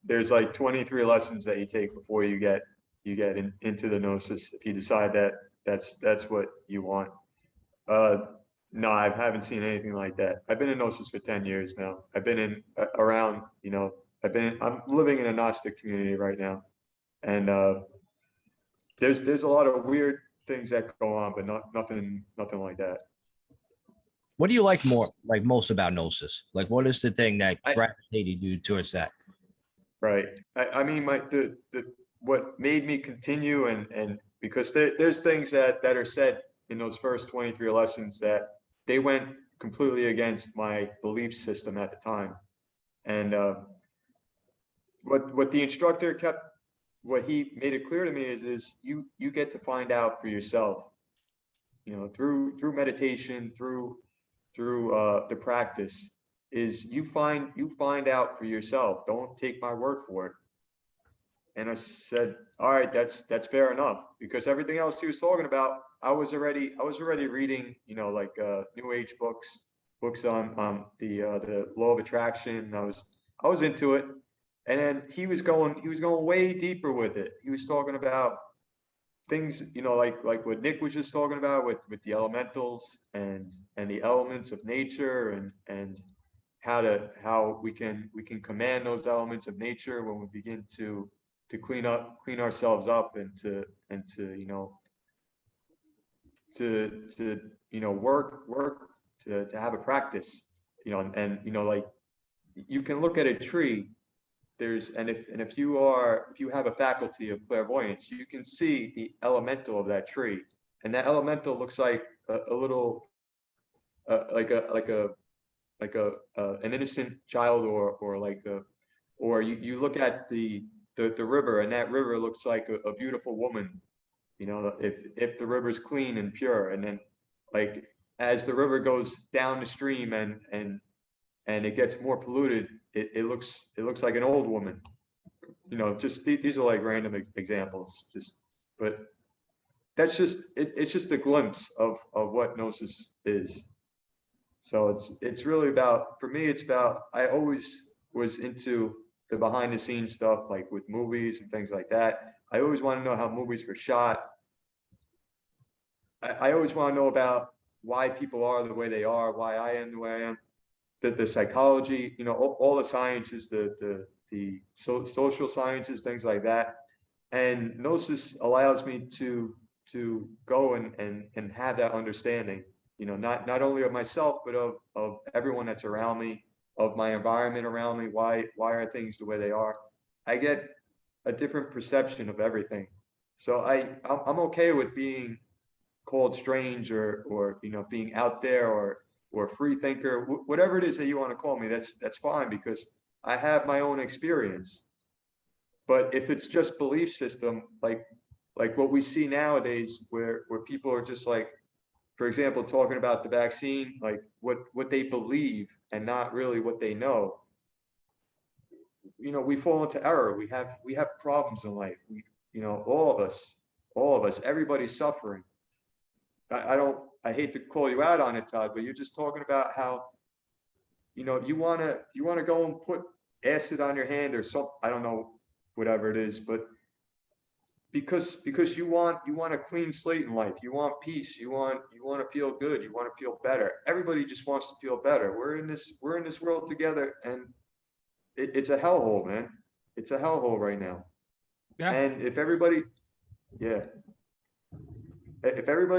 There's like 23 lessons that you take before you get into the Gnosis. If you decide that that's what you want. No, I haven't seen anything like that. I've been in Gnosis for 10 years now. I've been around, you know, I'm living in a Gnostic community right now. And there's a lot of weird things that go on, but nothing like that. What do you like most about Gnosis? Like, what is the thing that gravitated you towards that? Right. I mean, what made me continue and because there's things that are said in those first 23 lessons that they went completely against my belief system at the time. And what the instructor what he made it clear to me is you get to find out for yourself through meditation, through the practice, is you find out for yourself. Don't take my word for it. And I said, all right, that's fair enough, because everything else he was talking about, I was already reading, like New Age books on the law of attraction. I was into it. And then he was going way deeper with it. He was talking about things, like what Nick was just talking about with the elementals and the elements of nature, and how we can command those elements of nature when we begin to clean ourselves up, and to work to have a practice, and like you can look at a tree. If you have a faculty of clairvoyance, you can see the elemental of that tree, and that elemental looks like a little, an innocent child, or you look at the river, and that river looks like a beautiful woman, if the river's clean and pure. And then, like, as the river goes down the stream and it gets more polluted, it looks like an old woman. Just these are like random examples, but that's it's just a glimpse of what Gnosis is. So it's really about, for me, it's about, I always was into the behind the scenes stuff, like with movies and things like that. I always want to know how movies were shot. I always want to know about why people are the way they are, why I am the way I am. The psychology, all the sciences, the social sciences, things like that. And Gnosis allows me to go and have that understanding, not only of myself, but of everyone that's around me, of my environment around me. Why are things the way they are? I get a different perception of everything. So I'm okay with being called strange, or being out there, or free thinker, whatever it is that you want to call me. That's fine, because I have my own experience. But if it's just belief system, like what we see nowadays, where people are just, like, for example, talking about the vaccine, like what they believe and not really what they know, we fall into error. We have problems in life. All of us, everybody's suffering. I hate to call you out on it, Todd, but you're just talking about how, you want to go and put acid on your hand or something. I don't know, whatever it is, but because you want a clean slate in life. You want peace. You want to feel good. You want to feel better. Everybody just wants to feel better. We're in this world together, and it's a hellhole, man. It's a hellhole right now. Yeah. And if everybody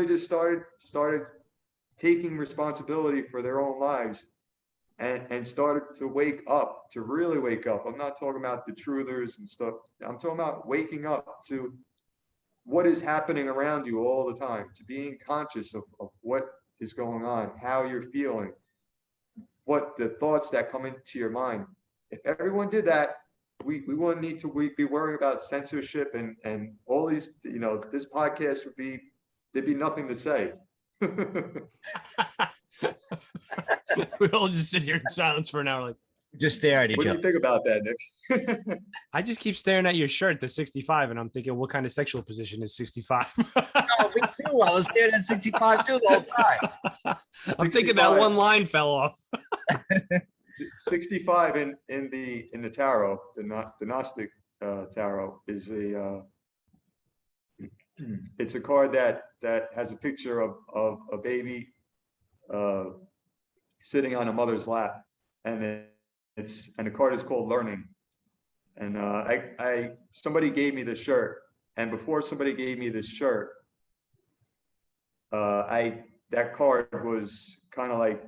just started taking responsibility for their own lives, and started to really wake up. I'm not talking about the truthers and stuff. I'm talking about waking up to what is happening around you all the time, to being conscious of what is going on, how you're feeling, what the thoughts that come into your mind. If everyone did that, we wouldn't need to be worrying about censorship and all these, this podcast there'd be nothing to say. We all just sit here in silence for an hour, like, Just stare at each What do other. you think about that, Nick? I just keep staring at your shirt, the 65, and I'm thinking, what kind of sexual position is 65? Oh, me too. I was staring at 65 too the whole time. I'm thinking that 65. one line fell off. 65 in the tarot, the Gnostic tarot, is it's a card that has a picture of a baby sitting on a mother's lap, and the card is called Learning. And somebody gave me this shirt, and before somebody gave me this shirt, that card was kind of like,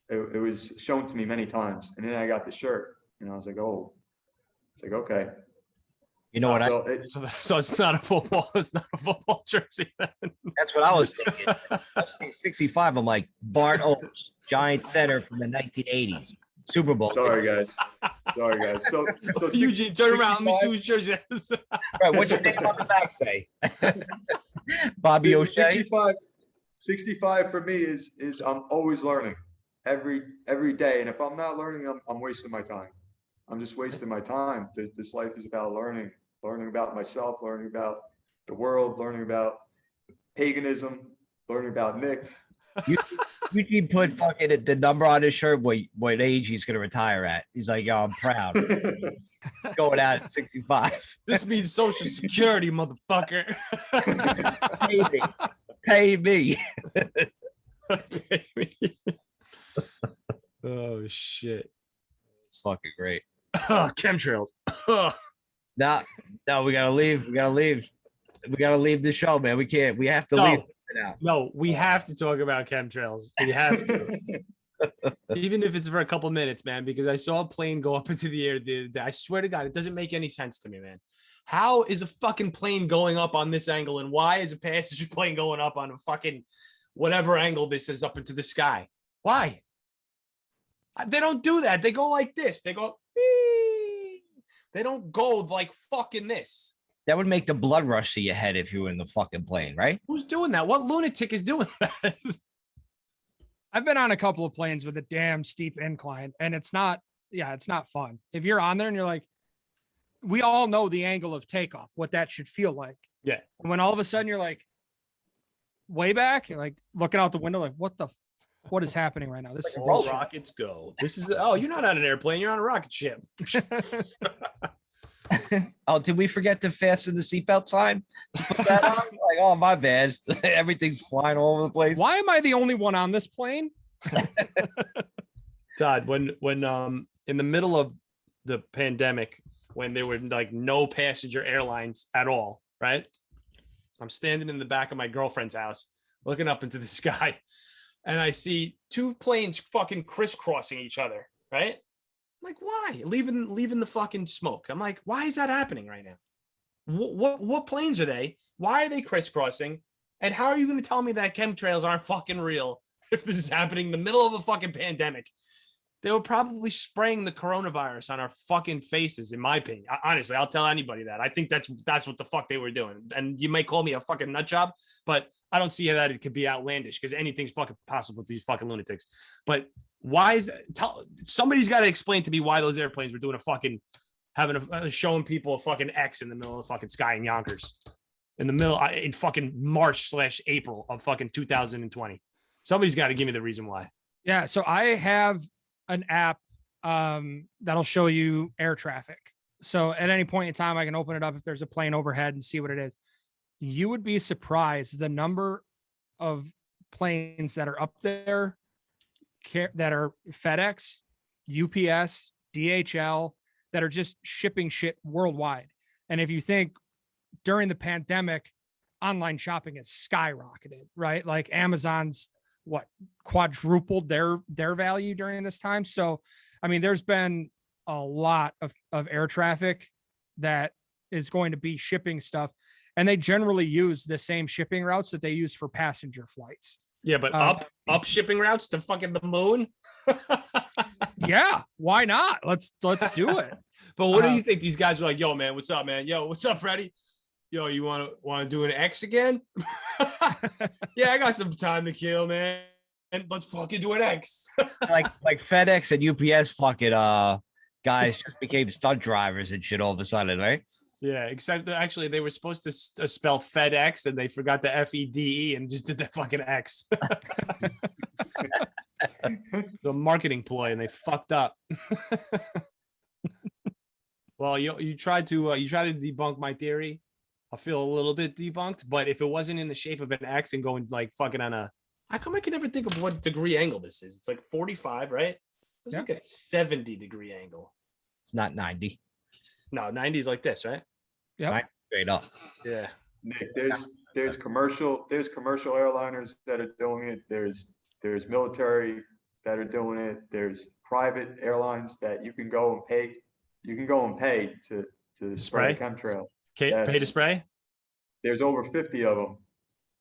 it was shown to me many times, and then I got the shirt, and I was like, oh, it's like, okay. You know what? So it's not a football. It's not a football jersey. Then. That's what I was thinking. I was thinking 65. I'm like Bart Oakes, giant center from the 1980s, Super Bowl. Sorry, guys. So Eugene, turn around. Let me see whose jersey that is. Right, what's your name on the back say? Bobby O'Shea. 65 for me is I'm always learning every day. And if I'm not learning, I'm wasting my time. I'm just wasting my time. This life is about learning about myself, learning about the world, learning about paganism, learning about Nick. Eugene put fucking the number on his shirt, what age he's gonna retire at. He's like, yo, I'm proud. Going out at 65. This means Social Security, motherfucker. Pay me. Oh shit. It's fucking great. Chemtrails. No, we gotta leave. We gotta leave the show, man. We can't. We have to leave now. No, we have to talk about chemtrails. We have to. Even if it's for a couple minutes, man, because I saw a plane go up into the air the other day. I swear to God, it doesn't make any sense to me, man. How is a fucking plane going up on this angle, and why is a passenger plane going up on a fucking whatever angle this is up into the sky? Why? They don't do that. They go like this. They go. They don't go like fucking this. That would make the blood rush to your head if you were in the fucking plane, right? Who's doing that? What lunatic is doing that? I've been on a couple of planes with a damn steep incline, and it's not fun. If you're on there and you're like, we all know the angle of takeoff, what that should feel like. Yeah. And when all of a sudden you're like way back, you're like looking out the window, like, what is happening right now? This is All bullshit. rockets go. This is you're not on an airplane, you're on a rocket ship. Oh, did we forget to fasten the seatbelt sign? To put that on? Like, oh, my bad. Everything's flying all over the place. Why am I the only one on this plane? Todd, when in the middle of the pandemic, when there were like no passenger airlines at all, right? I'm standing in the back of my girlfriend's house, looking up into the sky, and I see two planes fucking crisscrossing each other, right? I'm like, why? Leaving the fucking smoke. I'm like, why is that happening right now? What planes are they? Why are they crisscrossing? And how are you going to tell me that chemtrails aren't fucking real if this is happening in the middle of a fucking pandemic? They were probably spraying the coronavirus on our fucking faces, in my opinion. Honestly, I'll tell anybody that. I think that's what the fuck they were doing. And you may call me a fucking nut job, but I don't see how that it could be outlandish, because anything's fucking possible with these fucking lunatics. But why is that? Somebody's got to explain to me why those airplanes were doing showing people a fucking X in the middle of the fucking sky in Yonkers, in fucking March/April of fucking 2020. Somebody's got to give me the reason why. Yeah. So I have an app that'll show you air traffic. So at any point in time, I can open it up if there's a plane overhead and see what it is. You would be surprised the number of planes that are up there that are FedEx, UPS, DHL, that are just shipping shit worldwide. And if you think during the pandemic, online shopping has skyrocketed, right? Like Amazon's quadrupled their value during this time. So, I mean, there's been a lot of air traffic that is going to be shipping stuff. And they generally use the same shipping routes that they use for passenger flights. Yeah, but up shipping routes to fucking the moon. Yeah, why not? Let's do it. But what do you think? These guys were like, "Yo, man, what's up, man? Yo, what's up, Freddie? Yo, you want to do an X again? Yeah, I got some time to kill, man. And let's fucking do an X." like FedEx and UPS fucking guys just became stunt drivers and shit all of a sudden, right? Yeah, except that actually they were supposed to spell FedEx and they forgot the FEDE and just did the fucking X. The marketing ploy, and they fucked up. Well, you tried to debunk my theory. I feel a little bit debunked, but if it wasn't in the shape of an X and going like fucking on a, how come I can never think of what degree angle this is? It's like 45, right? It's like a 70-degree angle. It's not 90. No, 90 is like this, right? Yeah, straight up. Yeah. Nick, there's commercial airliners that are doing it. There's military that are doing it. There's private airlines that you can go and pay. You can go and pay to spray chemtrail. Pay to spray? There's over 50 of them.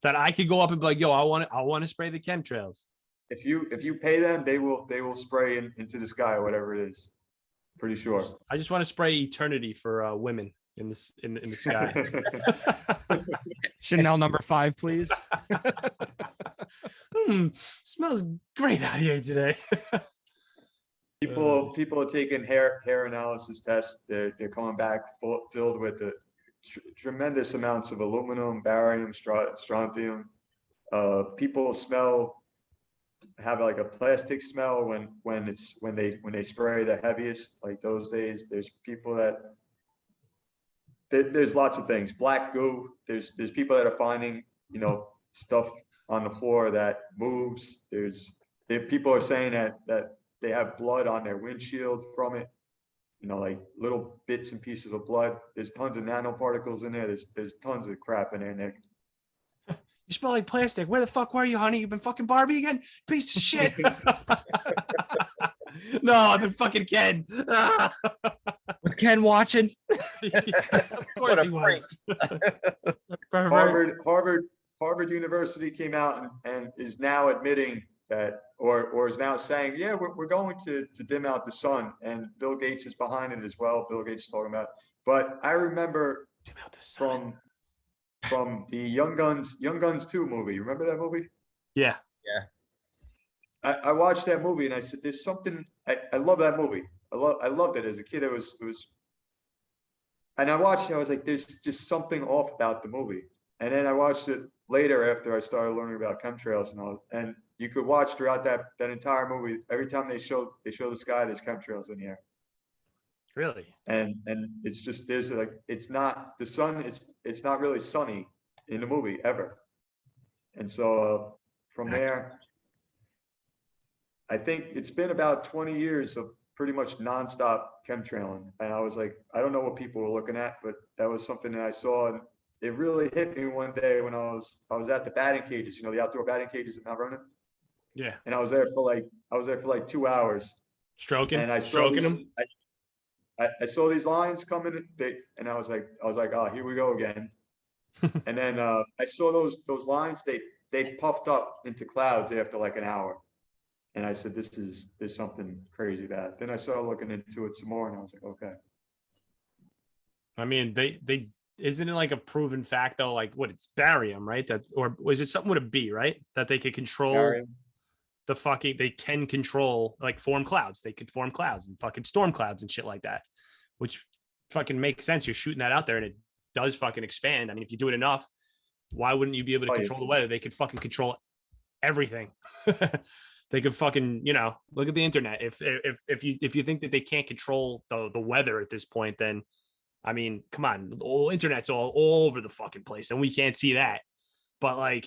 That I could go up and be like, yo, I want to spray the chemtrails. If you pay them, they will spray into the sky or whatever it is. Pretty sure. I just want to spray eternity for women in the sky. Chanel number 5, please. Smells great out here today. People are taking hair analysis tests. They're coming back filled with the tremendous amounts of aluminum, barium, strontium. People have like a plastic smell when they spray the heaviest. Like those days, there's people that there's lots of things. Black goo. There's people that are finding stuff on the floor that moves. People are saying that they have blood on their windshield from it. Like little bits and pieces of blood. There's tons of nanoparticles in there. There's tons of crap in there, Nick. You smell like plastic. Where the fuck were you, honey? You've been fucking Barbie again? Piece of shit. No, I've been fucking Ken. Was Ken watching? Yeah, of course he was. Harvard University came out and is now admitting that, or is now saying, yeah, we're going to dim out the sun, and Bill Gates is behind it as well. Bill Gates is talking about it. But I remember Dim out the sun. from the Young Guns 2 movie. You remember that movie? Yeah. I watched that movie and I said, there's something, I love that movie. I loved it as a kid. It was, and I watched it, I was like, there's just something off about the movie. And then I watched it later after I started learning about chemtrails and all, and you could watch throughout that entire movie. Every time they show the sky, there's chemtrails in the air. Really? And it's just, there's like, it's not the sun. It's not really sunny in the movie ever. And so from there, I think it's been about 20 years of pretty much nonstop chemtrailing. And I was like, I don't know what people were looking at, but that was something that I saw. And it really hit me one day when I was at the batting cages, the outdoor batting cages at Mount Vernon. Yeah. And I was there for like 2 hours. Stroking. And I stroking them. I saw these lines coming, and I was like, oh, here we go again. And then I saw those lines. They puffed up into clouds after like an hour. And I said, there's something crazy about it. Then I started looking into it some more, and I was like, okay. I mean, they isn't it like a proven fact though? Like what, it's barium, right? That, or was it something with a B, right? That they could control Barium. they can control, like form clouds. They could form clouds and fucking storm clouds and shit like that, which fucking makes sense. You're shooting that out there and it does fucking expand. I mean, if you do it enough, why wouldn't you be able to control the weather? They could fucking control everything. They could fucking, look at the internet. If you think that they can't control the weather at this point, then I mean, come on, the whole internet's all over the fucking place and we can't see that. But like,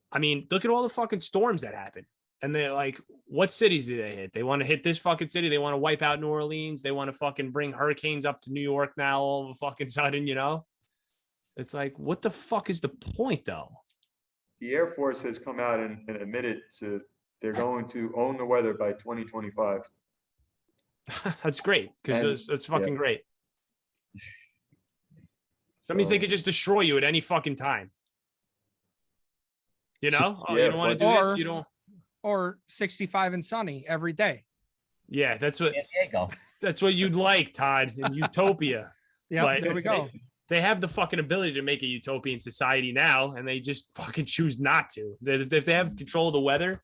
I mean, look at all the fucking storms that happen. And they're like, what cities do they hit? They want to hit this fucking city. They want to wipe out New Orleans. They want to fucking bring hurricanes up to New York now all of a fucking sudden, It's like, what the fuck is the point though? The Air Force has come out and admitted they're going to own the weather by 2025. That's great, because it's fucking great. That means they could just destroy you at any fucking time. You don't want to do this. You don't. Or 65 and sunny every day. Yeah, that's what. There you go. That's what you'd like, Todd, in Utopia. Yeah, there we go. They have the fucking ability to make a utopian society now, and they just fucking choose not to. If they have control of the weather.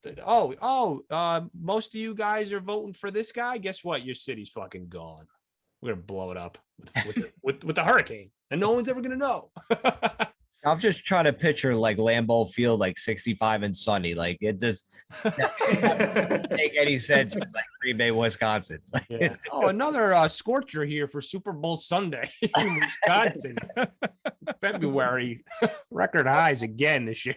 Most of you guys are voting for this guy. Guess what? Your city's fucking gone. We're gonna blow it up with the hurricane, and no one's ever gonna know. I'm just trying to picture like Lambeau Field, like 65 and sunny. Like it does not make any sense in like Green Bay, Wisconsin. Yeah. Oh, another scorcher here for Super Bowl Sunday in Wisconsin. February record highs again this year.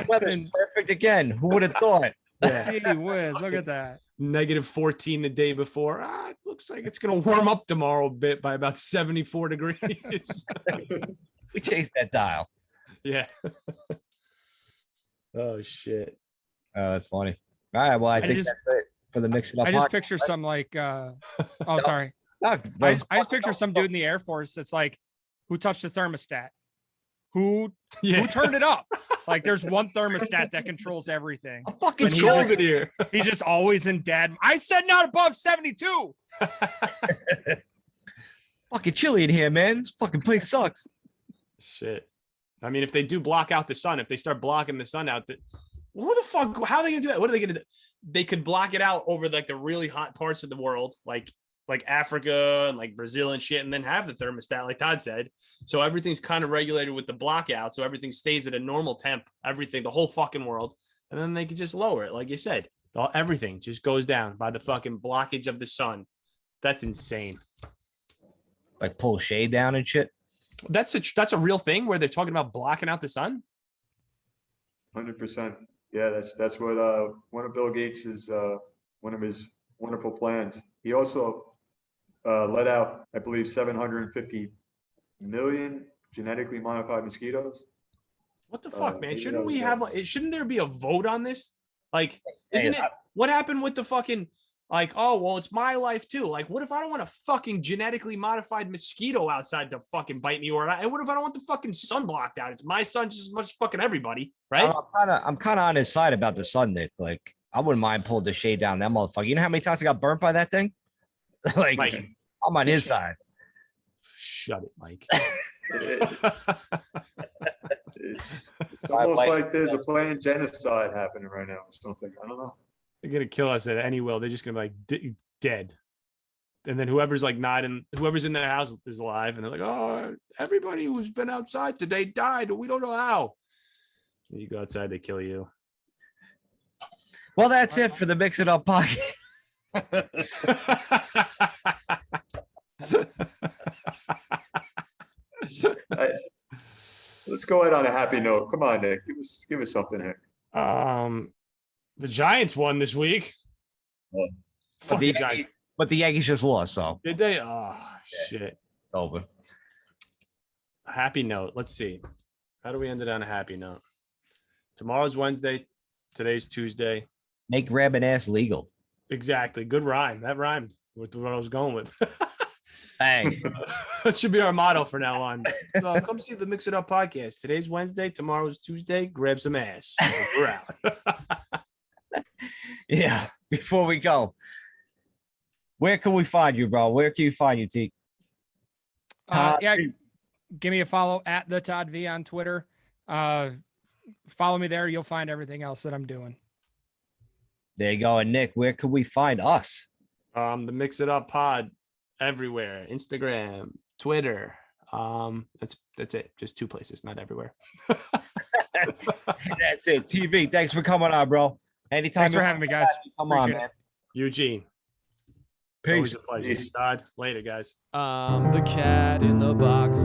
Weather's perfect again. Who would have thought? Yeah. Gee whiz, look at that. -14 the day before. It looks like it's going to warm up tomorrow a bit by about 74 degrees. We chased that dial. Yeah. Oh, shit. Oh, that's funny. All right. Well, I think that's it for the mix it up. I just picture some like, sorry. No, I just picture some dude in the Air Force that's like, who touched the thermostat? Who turned it up? Like there's one thermostat that controls everything. I'm fucking But Controls it here. He's just always in dad. I said not above 72. fucking chilly in here, man. This fucking place sucks. Shit. I mean, if they do block out the sun, if they start blocking the sun out, who the fuck? How are they gonna do that? What are they gonna do? They could block it out over like the really hot parts of the world, like Africa and like Brazil and shit, and then have the thermostat, like Todd said. So everything's kind of regulated with the blockout, so everything stays at a normal temp. Everything, the whole fucking world, and then they could just lower it, like you said. Everything just goes down by the fucking blockage of the sun. That's insane. Like pull shade down and shit. That's a real thing where they're talking about blocking out the sun. 100%. Yeah, that's what one of Bill Gates's one of his wonderful plans. He also let out, I believe, 750 million genetically modified mosquitoes. What the fuck, man? Shouldn't we yeah. have? Shouldn't there be a vote on this? Like, isn't it? What happened with the fucking? Like, oh, well, it's my life too. Like, what if I don't want a fucking genetically modified mosquito outside to fucking bite me? And what if I don't want the fucking sun blocked out? It's my sun just as much as fucking everybody, right? I'm kind of on his side about the sun, Nick. Like, I wouldn't mind pulling the shade down that motherfucker. You know how many times I got burnt by that thing? Like, Mike, I'm on his side. Shut it, Mike. It's almost like there's a planned genocide happening right now or something. I don't know. They're gonna kill us at any will. They're just gonna be like dead, and then whoever's like not in, whoever's in their house is alive, and they're like, oh, everybody who's been outside today died. We don't know how. And you go outside, they kill you. Well, that's it for the Mix It Up podcast. Let's go ahead on a happy note. Come on, Nick. Give us something here. The Giants won this week. Fuck the Giants. But the Yankees just lost, so. Did they? Oh, shit. It's over. A happy note. Let's see. How do we end it on a happy note? Tomorrow's Wednesday. Today's Tuesday. Make grabbing ass legal. Exactly. Good rhyme. That rhymed with what I was going with. Hey. That should be our motto for now on. So come see the Mix It Up podcast. Today's Wednesday. Tomorrow's Tuesday. Grab some ass. We're out. Yeah. Before we go, where can we find you, bro? Where can you find you, T? Yeah, give me a follow at the Todd V on Twitter. Follow me there. You'll find everything else that I'm doing. There you go. And Nick, where can we find us? The Mix It Up pod everywhere. Instagram, Twitter. That's it. Just 2 places, not everywhere. That's it. TV. Thanks for coming on, bro. Anytime. Thanks for having me, guys. Come on, man. Eugene. Peace. Always a pleasure. Peace. Todd, later, guys. I'm the cat in the box.